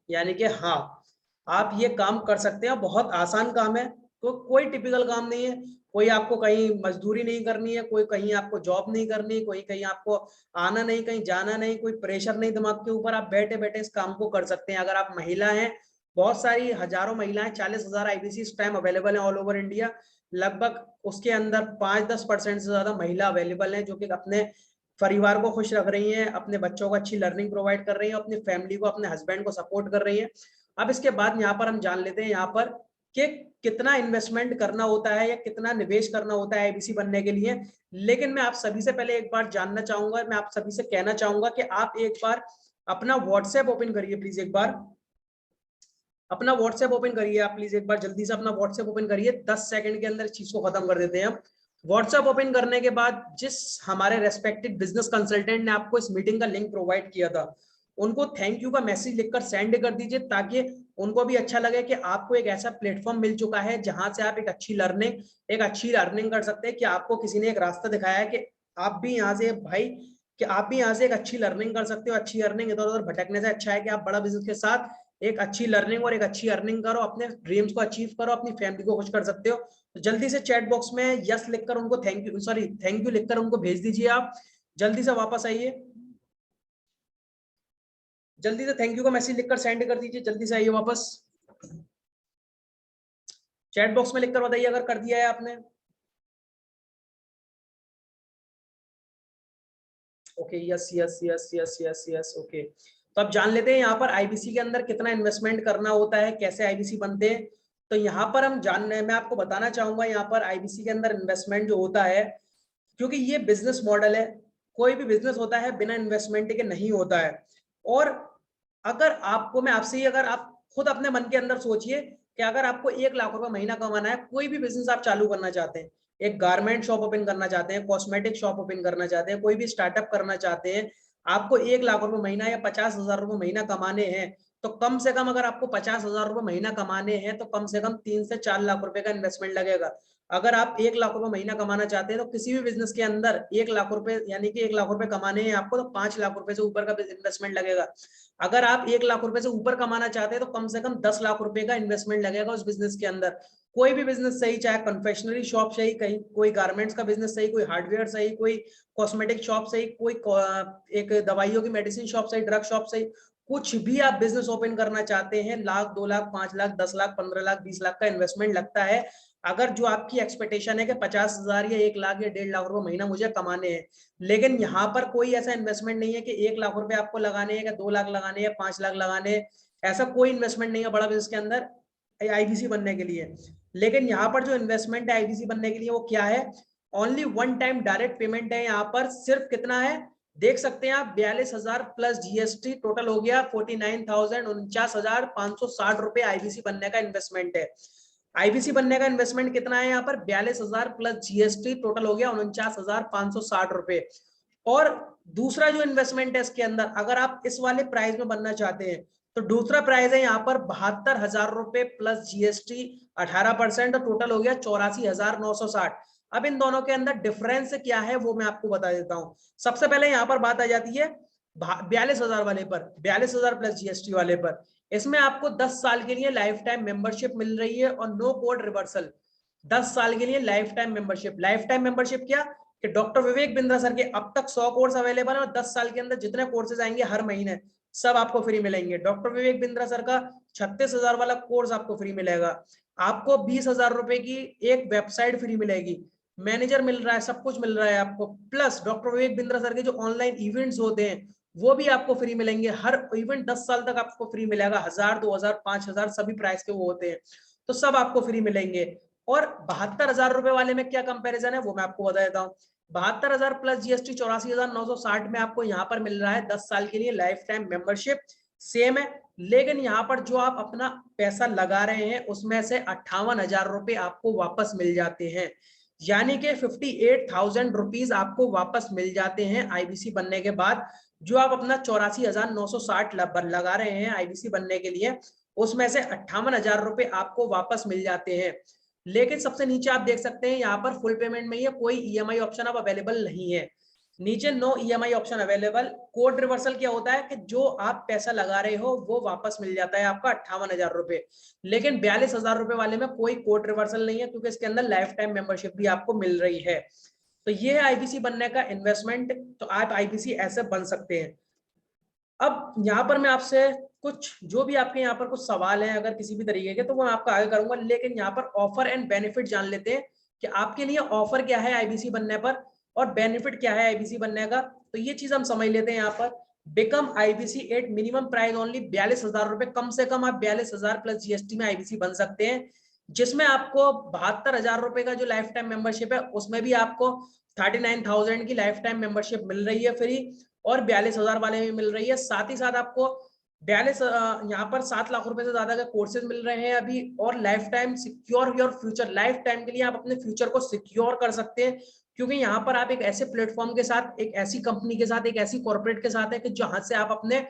यानी कि हाँ, आप ये काम कर सकते हैं। बहुत आसान काम है, तो कोई टिपिकल काम नहीं है, कोई आपको कहीं मजदूरी नहीं करनी है, कोई कहीं आपको जॉब नहीं करनी, कोई कहीं आपको आना नहीं, कहीं जाना नहीं, कोई प्रेशर नहीं दिमाग के ऊपर, आप बैठे बैठे इस काम को कर सकते हैं। अगर आप महिला हैं, बहुत सारी हजारों महिलाएं, 40,000 आईबीसी इस टाइम अवेलेबल है ऑल ओवर इंडिया, लगभग उसके अंदर 5-10% से ज्यादा महिला अवेलेबल है जो कि अपने परिवार को खुश रख रही हैं, अपने बच्चों को अच्छी लर्निंग प्रोवाइड कर रही हैं, अपनी फैमिली को, अपने हस्बैंड को सपोर्ट कर रही हैं। अब इसके बाद यहाँ पर हम जान लेते हैं यहाँ पर कि कितना इन्वेस्टमेंट करना होता है या कितना निवेश करना होता है आईबीसी बनने के लिए। लेकिन मैं आप सभी से पहले एक बार जानना चाहूंगा, मैं आप सभी से कहना चाहूंगा कि आप एक बार अपना व्हाट्सएप ओपन करिए प्लीज, एक बार अपना व्हाट्सएप ओपन करिए आप प्लीज, एक बार जल्दी से अपना व्हाट्सएप ओपन करिए। 10 सेकंड के अंदर इस चीज को खत्म कर देते हैं हम। व्हाट्सएप ओपन करने के बाद जिस हमारे रेस्पेक्टेड बिजनेस कंसल्टेंट ने आपको इस मीटिंग का लिंक प्रोवाइड किया था, उनको थैंक यू का मैसेज लिखकर सेंड कर दीजिए, ताकि उनको भी अच्छा लगे कि आपको एक ऐसा प्लेटफॉर्म मिल चुका है जहां से आप एक अच्छी अर्निंग कर सकते हैं, कि आपको किसी ने एक रास्ता दिखाया है कि आप भी यहाँ से भाई, कि आप भी यहाँ से एक अच्छी लर्निंग कर सकते हो। अच्छी अर्निंग इधर उधर भटकने से अच्छा है कि आप बड़ा बिजनेस के साथ एक अच्छी लर्निंग और एक अच्छी अर्निंग करो, अपने ड्रीम्स को अचीव करो, अपनी फैमिली को खुश कर सकते हो। तो जल्दी से चैट बॉक्स में यस लिखकर उनको थैंक यू लिखकर उनको भेज दीजिए। आप जल्दी से वापस आइए, जल्दी से थैंक यू का मैसेज लिखकर सेंड कर दीजिए, जल्दी से आइए वापस। चैट बॉक्स में लिखकर बताइए अगर कर दिया है आपने। Okay, yes yes yes yes yes yes, okay. तो अब जान लेते हैं यहाँ पर आईबीसी के अंदर कितना इन्वेस्टमेंट करना होता है, कैसे आईबीसी बनते हैं। तो यहाँ पर मैं आपको बताना चाहूंगा यहाँ पर आईबीसी के अंदर इन्वेस्टमेंट जो होता है, क्योंकि ये बिजनेस मॉडल है, कोई भी बिजनेस होता है बिना इन्वेस्टमेंट के नहीं होता है। और अगर आपको मैं आपसे ही, अगर आप खुद अपने मन के अंदर सोचिए कि अगर आपको 1 लाख रुपए महीना कमाना है, कोई भी बिजनेस आप चालू करना चाहते हैं, एक गारमेंट शॉप ओपन करना चाहते हैं, कॉस्मेटिक शॉप ओपन करना चाहते हैं, कोई भी स्टार्टअप करना चाहते हैं, आपको 1 लाख रुपए महीना या 50,000 रुपए महीना कमाने हैं, तो कम से कम अगर आपको 50,000 रुपए महीना कमाने हैं तो कम से कम 3 से 4 लाख रुपए का इन्वेस्टमेंट लगेगा। अगर आप 1 लाख रुपए महीना कमाना चाहते हैं तो किसी भी बिजनेस के अंदर 1 लाख रुपए यानी कि 1 लाख रुपए कमाने हैं आपको, तो 5 लाख रुपए से ऊपर का इन्वेस्टमेंट लगेगा। अगर आप 1 लाख रुपए से ऊपर कमाना चाहते हैं तो कम से कम 10 लाख रुपए का इन्वेस्टमेंट लगेगा उस बिजनेस के अंदर। कोई भी बिजनेस सही, चाहे कन्फेक्शनरी शॉप सही, कहीं कोई गारमेंट्स का बिजनेस सही, कोई हार्डवेयर सही, कोई कॉस्मेटिक शॉप सही, कोई एक दवाइयों की मेडिसिन शॉप सही, ड्रग शॉप सही, कुछ भी आप बिजनेस ओपन करना चाहते हैं, 1 लाख 2 लाख 5 लाख 10 लाख 15 लाख 20 लाख का इन्वेस्टमेंट लगता है। अगर जो आपकी एक्सपेक्टेशन है कि 50,000 या 1 लाख या 1.5 लाख रुपए महीना मुझे कमाने हैं, लेकिन यहाँ पर कोई ऐसा इन्वेस्टमेंट नहीं है कि 1 लाख रुपए आपको लगाने हैं, 2 लाख लगाने हैं, 5 लाख लगाने हैं, ऐसा कोई इन्वेस्टमेंट नहीं है बड़ा बिजनेस के अंदर आईबीसी बनने के लिए। लेकिन यहाँ पर जो इन्वेस्टमेंट है आईबीसी बनने के लिए वो क्या है, ओनली 1 टाइम डायरेक्ट पेमेंट है। यहाँ पर सिर्फ कितना है देख सकते हैं आप, 42,000 प्लस जीएसटी टोटल हो गया 49,000, 49,560 रुपए आईबीसी बनने का इन्वेस्टमेंट है। आईबीसी बनने का इन्वेस्टमेंट कितना है यहाँ पर, 42,000 प्लस जीएसटी टोटल हो गया 49,560 रुपए। और दूसरा जो इन्वेस्टमेंट है इसके अंदर, अगर आप इस वाले प्राइस में बनना चाहते हैं तो दूसरा प्राइस है यहाँ पर 72,000 रुपए प्लस जीएसटी 18%, टोटल हो गया 84,960। अब इन दोनों के अंदर डिफरेंस क्या है वो मैं आपको बता देता हूं। सबसे पहले यहाँ पर बात आ जाती है 42,000 वाले पर, 42,000 प्लस जीएसटी वाले पर। इसमें आपको 10 साल के लिए लाइफ टाइम मेंबरशिप मिल रही है और नो कोड रिवर्सल। 10 साल के लिए life time membership. Life time membership क्या कि डॉक्टर विवेक बिंद्रा सर के अब तक 100 कोर्स अवेलेबल है और 10 साल के अंदर जितने कोर्सेज आएंगे हर महीने सब आपको फ्री मिलेंगे। डॉक्टर विवेक बिंद्रा सर का 36,000 वाला कोर्स आपको फ्री मिलेगा। आपको 20,000 रुपए की एक वेबसाइट फ्री मिलेगी, मैनेजर मिल रहा है, सब कुछ मिल रहा है आपको। Plus doctor Vivek Bindra sir के जो ऑनलाइन इवेंट्स होते हैं वो भी आपको फ्री मिलेंगे। हर इवेंट 10 साल तक आपको फ्री मिलेगा। 1,000, 2,000, 5,000 सभी प्राइस के वो होते हैं, तो सब आपको फ्री मिलेंगे। और 72,000 रुपए वाले में क्या कंपैरिजन है वो मैं आपको बता देता हूँ। 72,000 प्लस जीएसटी 84,960 में आपको यहाँ पर मिल रहा है 10 साल के लिए लाइफ टाइम मेंबरशिप, सेम है। लेकिन यहाँ पर जो आप अपना पैसा लगा रहे हैं उसमें से 58,000 रुपए आपको वापस मिल जाते हैं, यानी कि 58,000 रुपीज आपको वापस मिल जाते हैं आईबीसी बनने के बाद। जो आप अपना 84,960 लगा रहे हैं आईबीसी बनने के लिए, उसमें से 58,000 रुपए आपको वापस मिल जाते हैं। लेकिन सबसे नीचे आप देख सकते हैं यहाँ पर फुल पेमेंट में ही है, कोई ईएमआई ऑप्शन अब अवेलेबल नहीं है। नीचे no EMI option available. Code reversal क्या होता है कि जो आप पैसा लगा रहे हो वो वापस मिल जाता है आपका 58,000 रुपए। लेकिन 42,000 रुपए वाले में कोई कोड रिवर्सल नहीं है क्योंकि इसके अंदर लाइफ टाइम मेंबरशिप भी आपको मिल रही है। तो ये है आईबीसी बनने का इन्वेस्टमेंट। तो आप आईबीसी ऐसे बन सकते हैं। अब यहाँ पर मैं आपसे कुछ जो भी आपके यहाँ पर कुछ सवाल हैं अगर किसी भी तरीके के, तो वो मैं आपका आगे करूंगा। लेकिन यहाँ पर ऑफर एंड बेनिफिट जान लेते हैं कि आपके लिए ऑफर क्या है आईबीसी बनने पर और बेनिफिट क्या है आईबीसी बनने का। तो ये चीज हम समझ लेते हैं। यहाँ पर become IBC at minimum price only 42,000 रुपए, कम से कम आप 42,000 प्लस जीएसटी में आईबीसी बन सकते हैं, जिसमें आपको 72,000 रुपए का जो लाइफ टाइम मेंबरशिप है उसमें भी आपको 39,000 की लाइफ टाइम मेंबरशिप मिल रही है फ्री, और 42,000 वाले में मिल रही है। साथ ही साथ आपको 42 यहाँ पर 7 लाख रुपए से ज्यादा के कोर्सेज मिल रहे हैं अभी, और life time secure your future. Life time के लिए आप अपने फ्यूचर को सिक्योर कर सकते हैं, क्योंकि यहाँ पर आप एक ऐसे प्लेटफॉर्म के साथ, एक ऐसी कंपनी के साथ, एक ऐसी कॉर्पोरेट के साथ है कि जहां से आप अपने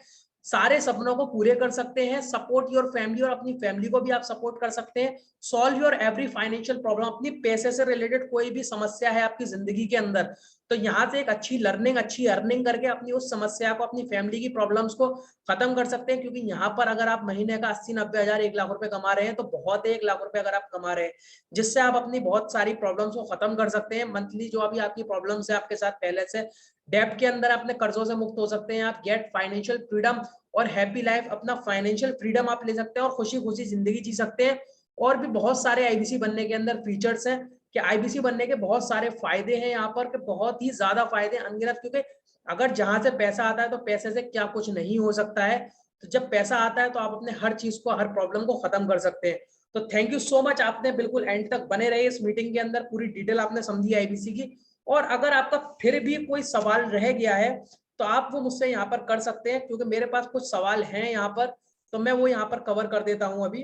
सारे सपनों को पूरे कर सकते हैं, सपोर्ट योर फैमिली, और अपनी फैमिली को भी आप सपोर्ट कर सकते हैं, solve your every financial problem. अपनी पैसे से रिलेटेड कोई भी समस्या है आपकी जिंदगी के अंदर, तो यहाँ से एक अच्छी लर्निंग, अच्छी अर्निंग करके अपनी उस समस्या को, अपनी फैमिली की प्रॉब्लम्स को खत्म कर सकते हैं। क्योंकि यहाँ पर अगर आप महीने का 80-90 हजार 1 लाख रुपए कमा रहे हैं तो बहुत है 1 लाख रुपए अगर आप कमा रहे हैं, जिससे आप अपनी बहुत सारी प्रॉब्लम्स को खत्म कर सकते हैं। मंथली जो अभी आपकी प्रॉब्लम्स है आपके साथ पहले से, डेब्ट के अंदर अपने कर्जों से मुक्त हो सकते हैं आप। गेट फाइनेंशियल फ्रीडम और हैप्पी लाइफ, अपना फाइनेंशियल फ्रीडम आप ले सकते हैं और खुशी खुशी जिंदगी जी सकते हैं। और भी बहुत सारे आईबीसी बनने के अंदर फीचर्स हैं कि आईबीसी बनने के बहुत सारे फायदे हैं यहाँ पर, कि बहुत ही ज्यादा फायदे अनगिनत, क्योंकि अगर जहां से पैसा आता है तो पैसे से क्या कुछ नहीं हो सकता है। तो जब पैसा आता है तो आप अपने हर चीज को, हर प्रॉब्लम को खत्म कर सकते हैं। तो थैंक यू सो मच, आपने बिल्कुल एंड तक बने रहे इस मीटिंग के अंदर, पूरी डिटेल आपने समझी आईबीसी की। और अगर आपका फिर भी कोई सवाल रह गया है तो आप वो मुझसे यहाँ पर कर सकते हैं, क्योंकि मेरे पास कुछ सवाल हैं यहाँ पर, तो मैं वो यहाँ पर कवर कर देता हूँ अभी।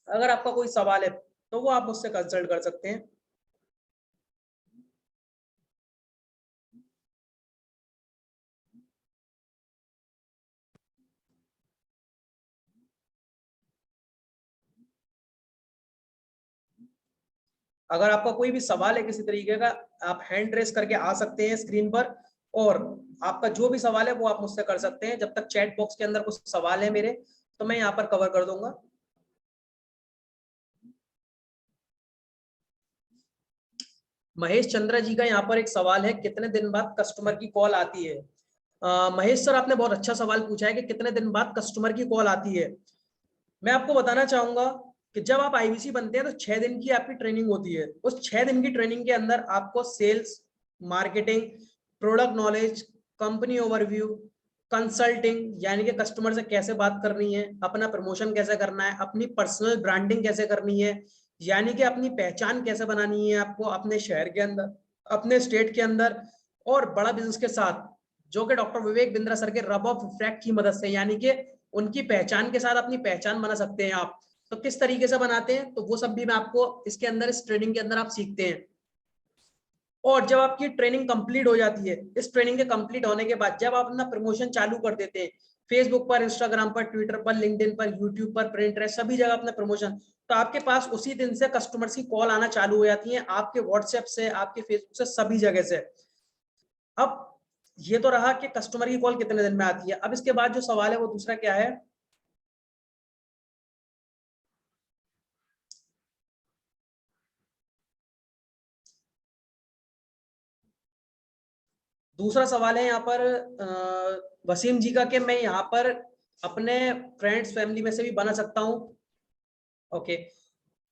अगर आपका कोई सवाल है तो वो आप मुझसे कंसल्ट कर सकते हैं। अगर आपका कोई भी सवाल है किसी तरीके का, आप हैंड रेस करके आ सकते हैं स्क्रीन पर, और आपका जो भी सवाल है वो आप मुझसे कर सकते हैं। जब तक चैट बॉक्स के अंदर कुछ सवाल है मेरे, तो मैं यहाँ पर कवर कर दूंगा। महेश चंद्रा जी का यहाँ पर एक सवाल है, कितने दिन बाद कस्टमर की कॉल आती है? महेश सर, आपने बहुत अच्छा सवाल पूछा है कि कितने दिन बाद कस्टमर की कॉल आती है। मैं आपको बताना चाहूंगा कि जब आप आईबीसी बनते हैं तो 6 दिन की आपकी ट्रेनिंग होती है। उस 6 दिन की ट्रेनिंग के अंदर आपको sales, marketing, product knowledge, company overview, consulting यानी कि कस्टमर से कैसे बात करनी है, अपना प्रमोशन कैसे करना है, अपनी पर्सनल ब्रांडिंग कैसे करनी है, यानी कि अपनी पहचान कैसे बनानी है आपको अपने शहर के अंदर, अपने स्टेट के अंदर, और बड़ा बिजनेस के साथ, जो कि डॉक्टर विवेक बिंद्रा सर के रब ऑफ इफेक्ट की मदद से, यानी कि उनकी पहचान के साथ अपनी पहचान बना सकते हैं आप। तो किस तरीके से बनाते हैं, तो वो सब भी मैं आपको इसके अंदर, इस ट्रेनिंग के अंदर आप सीखते हैं। और जब आपकी ट्रेनिंग कंप्लीट हो जाती है, इस ट्रेनिंग के कंप्लीट होने के बाद जब आप अपना प्रमोशन चालू कर देते हैं, फेसबुक पर, इंस्टाग्राम पर, ट्विटर पर, लिंक्डइन पर, यूट्यूब पर, प्रिंटरेस्ट, सभी जगह अपना प्रमोशन, तो आपके पास उसी दिन से कस्टमर्स की कॉल आना चालू हो जाती है, आपके व्हाट्सएप से, आपके फेसबुक से, सभी जगह से। अब ये तो रहा कि कस्टमर की कॉल कितने दिन में आती है। अब इसके बाद जो सवाल है वो दूसरा क्या है, दूसरा सवाल है यहाँ पर वसीम जी का, कि मैं यहाँ पर अपने फ्रेंड्स, फैमिली में से भी बना सकता हूँ। ओके,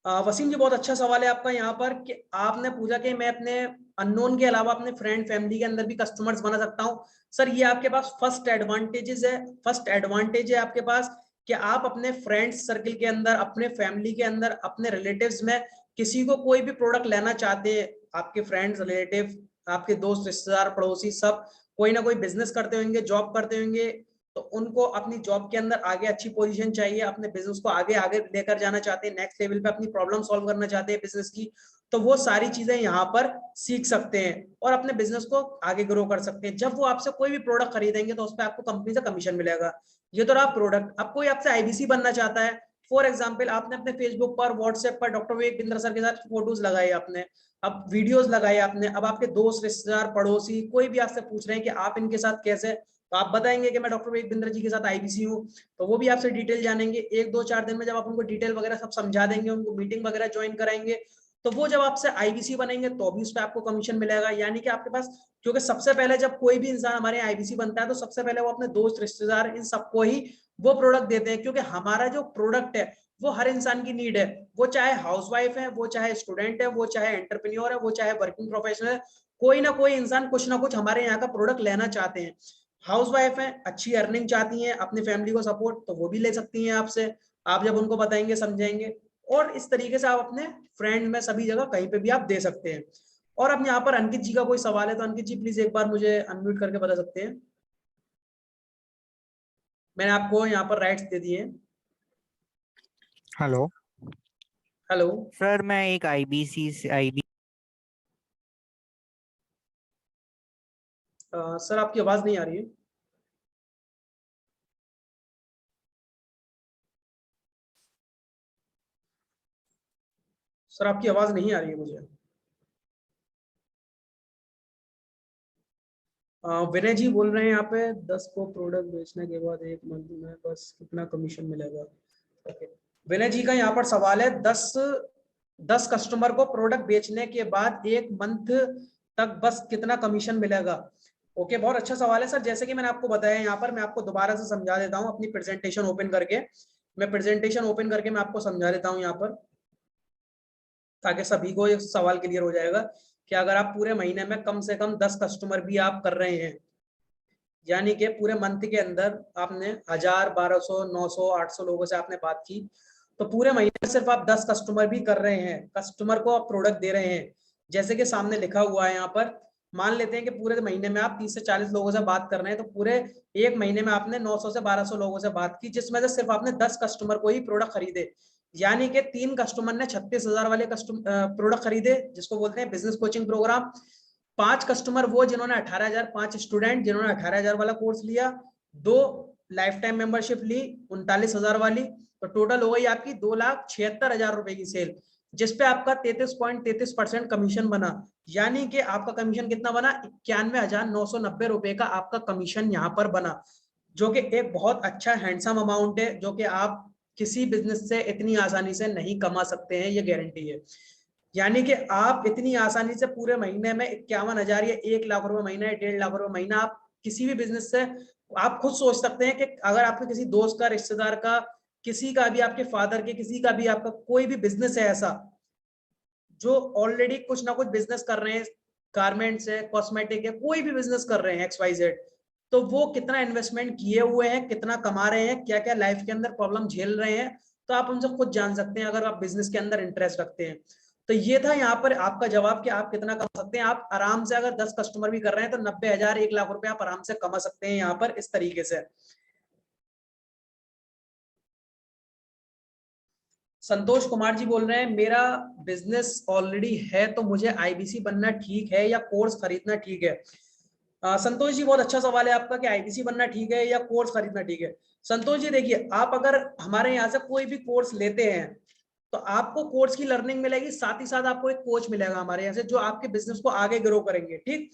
वसीम जी, बहुत अच्छा सवाल है आपका यहाँ पर, कि आपने पूछा कि मैं अपने अननोन के अलावा अपने फ्रेंड, फैमिली के अंदर भी कस्टमर्स बना सकता हूँ। सर, ये आपके पास फर्स्ट एडवांटेज है आपके पास, कि आप अपने फ्रेंड्स सर्किल के अंदर, अपने फैमिली के अंदर, अपने रिलेटिव्स में किसी को कोई भी प्रोडक्ट लेना चाहते हैं, आपके फ्रेंड्स, रिलेटिव, आपके दोस्त, रिश्तेदार, पड़ोसी, सब कोई ना कोई बिजनेस करते होंगे, जॉब करते होंगे, तो उनको अपनी जॉब के अंदर आगे अच्छी पोजीशन चाहिए, अपने बिजनेस को आगे आगे लेकर जाना चाहते हैं, नेक्स्ट लेवल पे अपनी प्रॉब्लम सॉल्व करना चाहते हैं बिजनेस की, तो वो सारी चीजें यहाँ पर सीख सकते हैं और अपने बिजनेस को आगे ग्रो कर सकते हैं। जब वो आपसे कोई भी प्रोडक्ट खरीदेंगे तो उस पर आपको कंपनी से कमीशन मिलेगा। ये तो रहा प्रोडक्ट। अब कोई आपसे आईबीसी बनना चाहता है, फॉर एग्जाम्पल आपने अपने फेसबुक पर, व्हाट्सएप पर डॉक्टर विवेक बिंद्रा सर के साथ फोटोज लगाए आपने, अब वीडियोस लगाए आपने, अब आपके दोस्त, रिश्तेदार, पड़ोसी कोई भी आपसे पूछ रहे हैं कि आप इनके साथ कैसे, तो आप बताएंगे कि मैं डॉक्टर विवेक बिंद्रा जी के साथ आईबीसी हूँ, तो वो भी आपसे डिटेल जानेंगे। 1-2-4 दिन में जब आप उनको डिटेल वगैरह सब समझा देंगे, उनको मीटिंग वगैरह ज्वाइन कराएंगे, तो वो जब आपसे आईबीसी बनेंगे तो भी उस पर आपको कमीशन मिलेगा। यानी कि आपके पास, क्योंकि सबसे पहले जब कोई भी इंसान हमारे आईबीसी बनता है तो सबसे पहले वो अपने दोस्त, रिश्तेदार, इन सबको ही वो प्रोडक्ट देते हैं, क्योंकि हमारा जो प्रोडक्ट है वो हर इंसान की नीड है, वो चाहे हाउसवाइफ है, वो चाहे स्टूडेंट है, वो चाहे एंटरप्रेन्योर है, वो चाहे वर्किंग प्रोफेशनल है, कोई ना कोई इंसान कुछ ना कुछ हमारे यहाँ का प्रोडक्ट लेना चाहते हैं। हाउसवाइफ है, अच्छी अर्निंग चाहती हैं, अपनी फैमिली को सपोर्ट, तो वो भी ले सकती हैं आपसे, आप जब उनको बताएंगे, समझाएंगे, और इस तरीके से आप अपने फ्रेंड में सभी जगह कहीं पे भी आप दे सकते हैं। और अब यहाँ पर अंकित जी का कोई सवाल है, तो अंकित जी प्लीज एक बार मुझे अनम्यूट करके बता सकते हैं। मैंने आपको यहाँ पर राइट्स दे दिए हैं। हेलो हेलो सर, मैं एक आईबीसी से सर, आपकी आवाज नहीं आ रही है। सर, आपकी आवाज नहीं आ रही है मुझे। विनय जी बोल रहे हैं यहाँ पे, 10 को प्रोडक्ट बेचने के बाद 1 मंथ में बस कितना कमीशन मिलेगा? ओके, विनय जी का यहाँ पर सवाल है, 10 कस्टमर को प्रोडक्ट बेचने के बाद 1 मंथ तक बस कितना कमीशन मिलेगा? ओके, बहुत अच्छा सवाल है सर। जैसे कि मैंने आपको बताया, यहाँ पर मैं आपको दोबारा से समझा देता हूँ अपनी प्रेजेंटेशन ओपन करके, मैं आपको समझा देता हूँ यहाँ पर। ताकि सभी को ये सवाल क्लियर हो जाएगा कि अगर आप पूरे महीने में कम से कम 10 कस्टमर भी आप कर रहे हैं, यानी कि पूरे मंथ के अंदर आपने 1000, 1200, 900, 800 लोगों से आपने बात की, तो पूरे महीने में सिर्फ आप 10 कस्टमर भी कर रहे हैं, कस्टमर को आप प्रोडक्ट दे रहे हैं, जैसे कि सामने लिखा हुआ है यहाँ पर, मान लेते हैं कि पूरे महीने में आप 30 से 40 लोगों से बात कर रहे हैं, तो पूरे एक महीने में आपने 900 से 1200 लोगों से बात की, जिसमें से सिर्फ आपने 10 कस्टमर को ही प्रोडक्ट खरीदे, यानी कि 3 कस्टमर ने 36,000 वाले प्रोडक्ट खरीदे, जिसको बोलते हैं बिजनेस कोचिंग प्रोग्राम। 5 कस्टमर वो जिन्होंने 18,000, 5 स्टूडेंट जिन्होंने 18,000 वाला कोर्स लिया, 2 लाइफ टाइम मेंबरशिप ली 39,000 वाली, तो टोटल हो गई आपकी 2,76,000 रुपए की सेल, जिसपे आपका 33.33% कमीशन बना, यानी कि आपका कमीशन कितना बना, 91,990 रुपए का आपका कमीशन यहाँ पर बना, जो कि एक बहुत अच्छा हैंडसम अमाउंट है, जो कि आप किसी बिजनेस से इतनी आसानी से नहीं कमा सकते हैं, ये गारंटी है। यानी कि आप इतनी आसानी से पूरे महीने में 51,000 या 1 लाख रुपए महीना या 1.5 लाख रुपए महीना आप किसी भी बिजनेस से, आप खुद सोच सकते हैं कि अगर आपके किसी दोस्त का, रिश्तेदार का, किसी का भी, आपके फादर के, किसी का भी, आपका कोई भी बिजनेस है ऐसा जो ऑलरेडी कुछ ना कुछ बिजनेस कर रहे हैं, गारमेंट्स है, कॉस्मेटिक है, कोई भी बिजनेस कर रहे हैं XYZ, तो वो कितना इन्वेस्टमेंट किए हुए हैं, कितना कमा रहे हैं, क्या क्या लाइफ के अंदर प्रॉब्लम झेल रहे हैं, तो आप उनसे खुद जान सकते हैं अगर आप बिजनेस के अंदर इंटरेस्ट रखते हैं। तो ये था यहाँ पर आपका जवाब कि आप कितना कमा सकते हैं। आप आराम से अगर 10 कस्टमर भी कर रहे हैं तो 90,000, 1 लाख रुपए आप आराम से कमा सकते हैं यहाँ पर इस तरीके से। संतोष कुमार जी बोल रहे हैं, मेरा बिजनेस ऑलरेडी है तो मुझे IBC बनना ठीक है या कोर्स खरीदना ठीक है? संतोष जी बहुत अच्छा सवाल है आपका कि IBC बनना ठीक है या कोर्स खरीदना ठीक है। संतोष जी देखिए, आप अगर हमारे यहाँ से कोई भी कोर्स लेते हैं तो आपको कोर्स की लर्निंग मिलेगी, साथ ही साथ आपको एक कोच मिलेगा हमारे यहाँ से जो आपके बिजनेस को आगे ग्रो करेंगे, ठीक।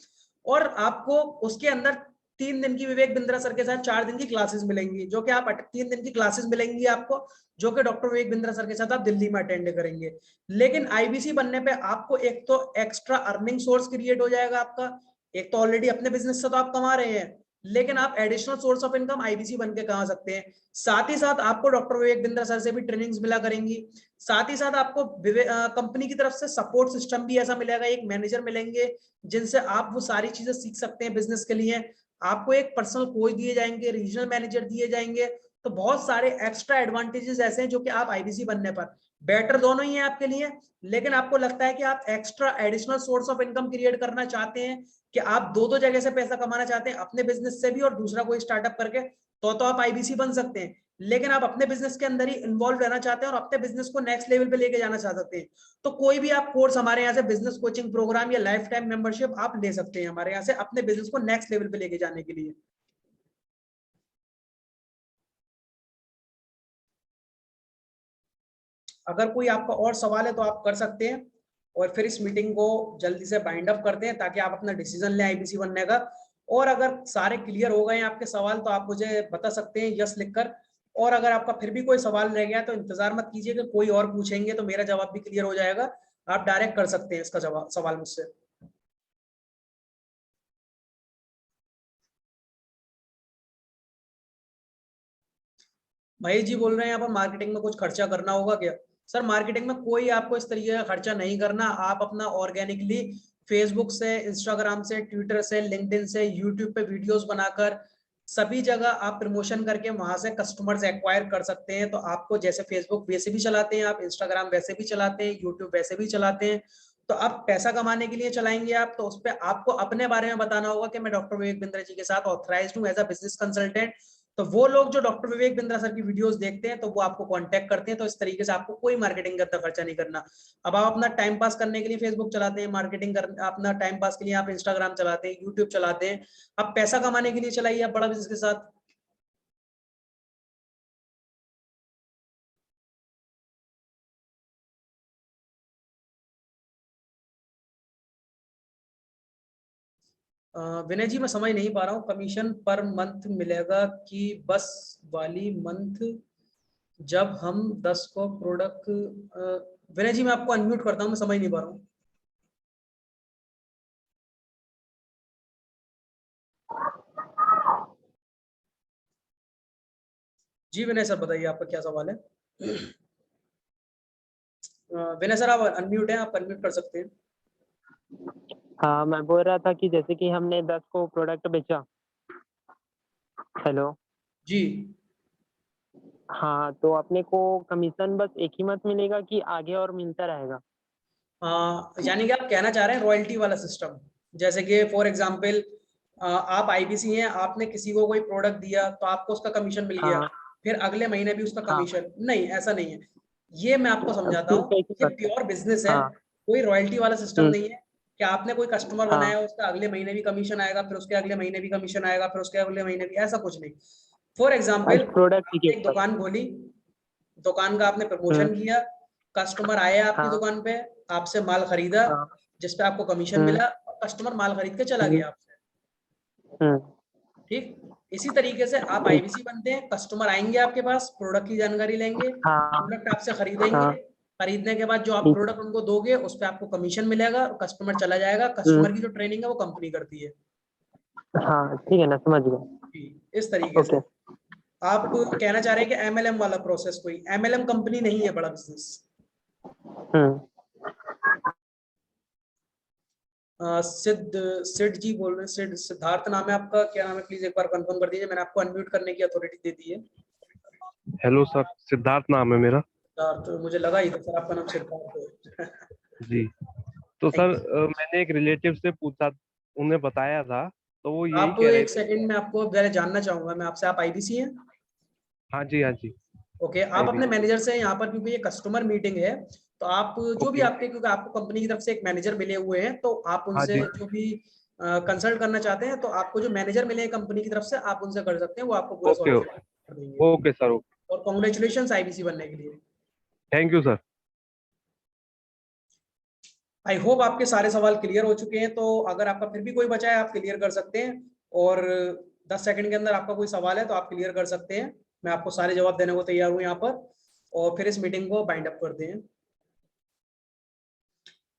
और आपको उसके अंदर 3 दिन की विवेक बिंद्रा सर के साथ 4 दिन की क्लासेस मिलेंगी, जो कि आप 3 दिन की क्लासेस मिलेंगी आपको, जो कि डॉक्टर विवेक बिंद्रा सर के साथ आप दिल्ली में अटेंड करेंगे। लेकिन IBC बनने पे आपको एक तो एक्स्ट्रा अर्निंग सोर्स क्रिएट हो जाएगा आपका, एक तो ऑलरेडी अपने बिजनेस से तो आप कमा रहे हैं, लेकिन आप additional source of income IBC बन के कमा सकते हैं। साथ ही साथ आपको डॉक्टर विवेक बिंद्रा सर से भी ट्रेनिंग्स मिला करेंगी, साथ ही साथ आपको कंपनी की तरफ से सपोर्ट सिस्टम भी ऐसा मिलेगा, एक मैनेजर मिलेंगे जिनसे आप वो सारी चीजें सीख सकते हैं बिजनेस के लिए। आपको एक पर्सनल कोच दिए जाएंगे, रीजनल मैनेजर दिए जाएंगे, तो बहुत सारे एक्स्ट्रा एडवांटेजेस ऐसे हैं जो कि आप IBC बनने पर बेटर दोनों ही है आपके लिए। लेकिन आपको लगता है कि आप extra additional source of income create करना चाहते हैं, कि आप दो जगह से पैसा कमाना चाहते हैं, अपने बिजनेस से भी और दूसरा कोई स्टार्टअप करके, तो आप IBC बन सकते हैं। लेकिन आप अपने बिजनेस के अंदर ही इन्वॉल्व रहना चाहते हैं और अपने बिजनेस को नेक्स्ट लेवल पे लेके जाना चाह सकते हैं, तो कोई भी आप कोर्स हमारे यहाँ से बिजनेस कोचिंग प्रोग्राम या लाइफ टाइम मेंबरशिप आप ले सकते हैं हमारे यहाँ से अपने बिजनेस को नेक्स्ट लेवल पे लेके जाने के लिए। अगर कोई आपका और सवाल है तो आप कर सकते हैं, और फिर इस मीटिंग को जल्दी से बाइंड अप करते हैं ताकि आप अपना डिसीजन लें IBC बनने का। और अगर सारे क्लियर हो गए हैं आपके सवाल तो आप मुझे बता सकते हैं यस लिखकर। और अगर आपका फिर भी कोई सवाल रह गया तो इंतजार मत कीजिए कि कोई और पूछेंगे तो मेरा जवाब भी क्लियर हो जाएगा, आप डायरेक्ट कर सकते हैं इसका जवाब सवाल मुझसे। महेश जी बोल रहे हैं यहाँ पर मार्केटिंग में कुछ खर्चा करना होगा क्या? सर मार्केटिंग में कोई आपको इस तरीके का खर्चा नहीं करना, आप अपना ऑर्गेनिकली फेसबुक से, इंस्टाग्राम से, ट्विटर से, लिंक्डइन से, यूट्यूब पे वीडियोस बनाकर सभी जगह आप प्रमोशन करके वहां से कस्टमर्स एक्वायर कर सकते हैं। तो आपको जैसे फेसबुक वैसे भी चलाते हैं आप, इंस्टाग्राम वैसे भी चलाते हैं, यूट्यूब वैसे भी चलाते हैं, तो आप पैसा कमाने के लिए चलाएंगे आप, तो उस पर आपको अपने बारे में बताना होगा कि मैं डॉक्टर विवेक बिंद्रा जी के साथ ऑथराइज्ड हूँ एज अ बिजनेस कंसल्टेंट। तो वो लोग जो डॉक्टर विवेक बिंद्रा सर की वीडियोस देखते हैं तो वो आपको कांटेक्ट करते हैं। तो इस तरीके से आपको कोई मार्केटिंग का खर्चा नहीं करना। अब आप अपना टाइम पास करने के लिए फेसबुक चलाते हैं, मार्केटिंग कर अपना टाइम पास के लिए आप इंस्टाग्राम चलाते हैं, यूट्यूब चलाते हैं, अब पैसा कमाने के लिए चलाइए आप बड़ा बिजनेस के साथ। विनय जी मैं समझ नहीं पा रहा हूँ, कमीशन पर मंथ मिलेगा कि बस वाली मंथ जब हम 10 को प्रोडक्ट। विनय जी मैं आपको अनम्यूट करता हूँ, मैं समझ नहीं पा रहा हूँ। जी विनय सर बताइए आपका क्या सवाल है। विनय सर आप अनम्यूट हैं, आप अनम्यूट कर सकते हैं। हाँ, मैं बोल रहा था कि जैसे कि हमने 10 को प्रोडक्ट बेचा। हेलो। जी हाँ, तो अपने को कमीशन बस एक ही मंथ मिलेगा कि आगे और मिलता रहेगा? यानी कि आप कहना चाह रहे हैं रॉयल्टी वाला सिस्टम, जैसे कि फॉर एग्जांपल आप आईबीसी हैं, आपने किसी को कोई प्रोडक्ट दिया तो आपको उसका कमीशन मिल गया, हाँ फिर अगले महीने भी उसका हाँ। कमीशन। नहीं, ऐसा नहीं है। ये मैं आपको समझाता हूँ, सिर्फ एक ही ये मंथ है। प्योर बिजनेस है, हाँ। कोई रॉयल्टी वाला सिस्टम नहीं है कि आपने कोई कस्टमर हाँ। बनाया, उसका अगले महीने भी कमीशन आएगा, फिर उसके अगले महीने भी कमीशन आएगा, फिर उसके अगले महीने भी, ऐसा कुछ नहीं। फॉर एग्जाम्पल प्रोडक्ट के आपने एक ऊपर। दुकान खोली, दुकान का आपने प्रमोशन किया, कस्टमर आया आपकी हाँ। दुकान पे, आपसे माल खरीदा, हाँ। जिस पे आपको कमीशन मिला, और कस्टमर माल खरीद के चला गया आपसे। हम्म। ठीक, इसी तरीके से आप आईबीसी बनते हैं, कस्टमर आएंगे आपके पास, प्रोडक्ट की जानकारी लेंगे, हाँ। प्रोडक्ट आपसे खरीदेंगे, हाँ। खरीदने के बाद जो आप ठीक। प्रोडक्ट उनको दोगे उस पे आपको कमीशन मिलेगा, और कस्टमर चला जाएगा। कस्टमर की जो ट्रेनिंग है वो कंपनी करती है। हाँ, ठीक है ना, समझ गया। जी, इस तरीके से ओके। आप कहना चाह रहे हैं कि एमएलएम वाला प्रोसेस, कोई एमएलएम कंपनी नहीं है बड़ा बिजनेस। हम्म। सिद्ध जी बोल रहे हैं, सिद्धार्थ नाम है आपका, क्या नाम है प्लीज एक बार कंफर्म कर दीजिए, मैंने आपको अनम्यूट करने की अथॉरिटी दे दी है। हेलो सर, सिद्धार्थ नाम है मेरा। सिद्धार्थ, मुझे लगा ही था सर आपका नाम सिद्धार्थ है। जी। तो थैंक सर यू। मैंने एक रिलेटिव से पूछा, उन्हें बताया था, तो वो यही आप कह रहे एक थे। सेकंड में आपको पहले जानना चाहूंगा मैं आपसे, आप आईबीसी हैं? हाँ जी, हाँ जी। ओके, आप अपने मैनेजर से यहाँ पर, क्योंकि ये कस्टमर मीटिंग है, तो आप जो भी ओके। आपके, क्योंकि आपको कंपनी की तरफ से एक मैनेजर मिले हुए हैं, तो आप हाँ उनसे जी। जो भी कंसल्ट करना चाहते हैं, तो आपको जो मैनेजर मिले हैं कंपनी की तरफ से, आप उनसे कर सकते हैं, वो आपको पूरा ओके। सॉल्यूशन कर देंगे। Okay sir, okay. और कॉन्ग्रेचुलेशन आईबीसी बनने के लिए। Thank you sir. I hope आपके सारे सवाल क्लियर हो चुके हैं, तो अगर आपका फिर भी कोई बचा है आप क्लियर कर सकते हैं, और 10 सेकंड के अंदर आपका कोई सवाल है तो आप क्लियर कर सकते हैं। मैं आपको सारे जवाब देने को तैयार हूँ यहाँ पर, और फिर इस मीटिंग को बाइंड अप करते हैं,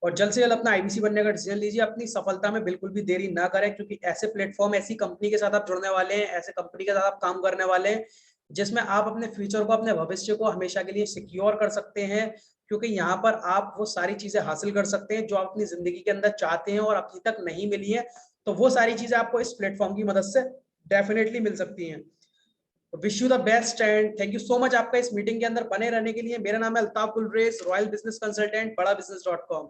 और जल्द से जल्द अपना आईबीसी बनने का डिसीजन लीजिए। अपनी सफलता में बिल्कुल भी देरी ना करें, क्योंकि ऐसे प्लेटफॉर्म, ऐसी कंपनी के साथ आप जुड़ने वाले हैं, ऐसे कंपनी के साथ आप काम करने वाले हैं जिसमें आप अपने फ्यूचर को, अपने भविष्य को हमेशा के लिए सिक्योर कर सकते हैं, क्योंकि यहाँ पर आप वो सारी चीजें हासिल कर सकते हैं जो आप अपनी जिंदगी के अंदर चाहते हैं और अभी तक नहीं मिली है। तो वो सारी चीजें आपको इस प्लेटफॉर्म की मदद से डेफिनेटली मिल सकती हैं। Wish you the best and thank you so much आपका इस मीटिंग के अंदर बने रहने के लिए। मेरा नाम है Altaf Gulrez, royal business consultant, बड़ा business.com।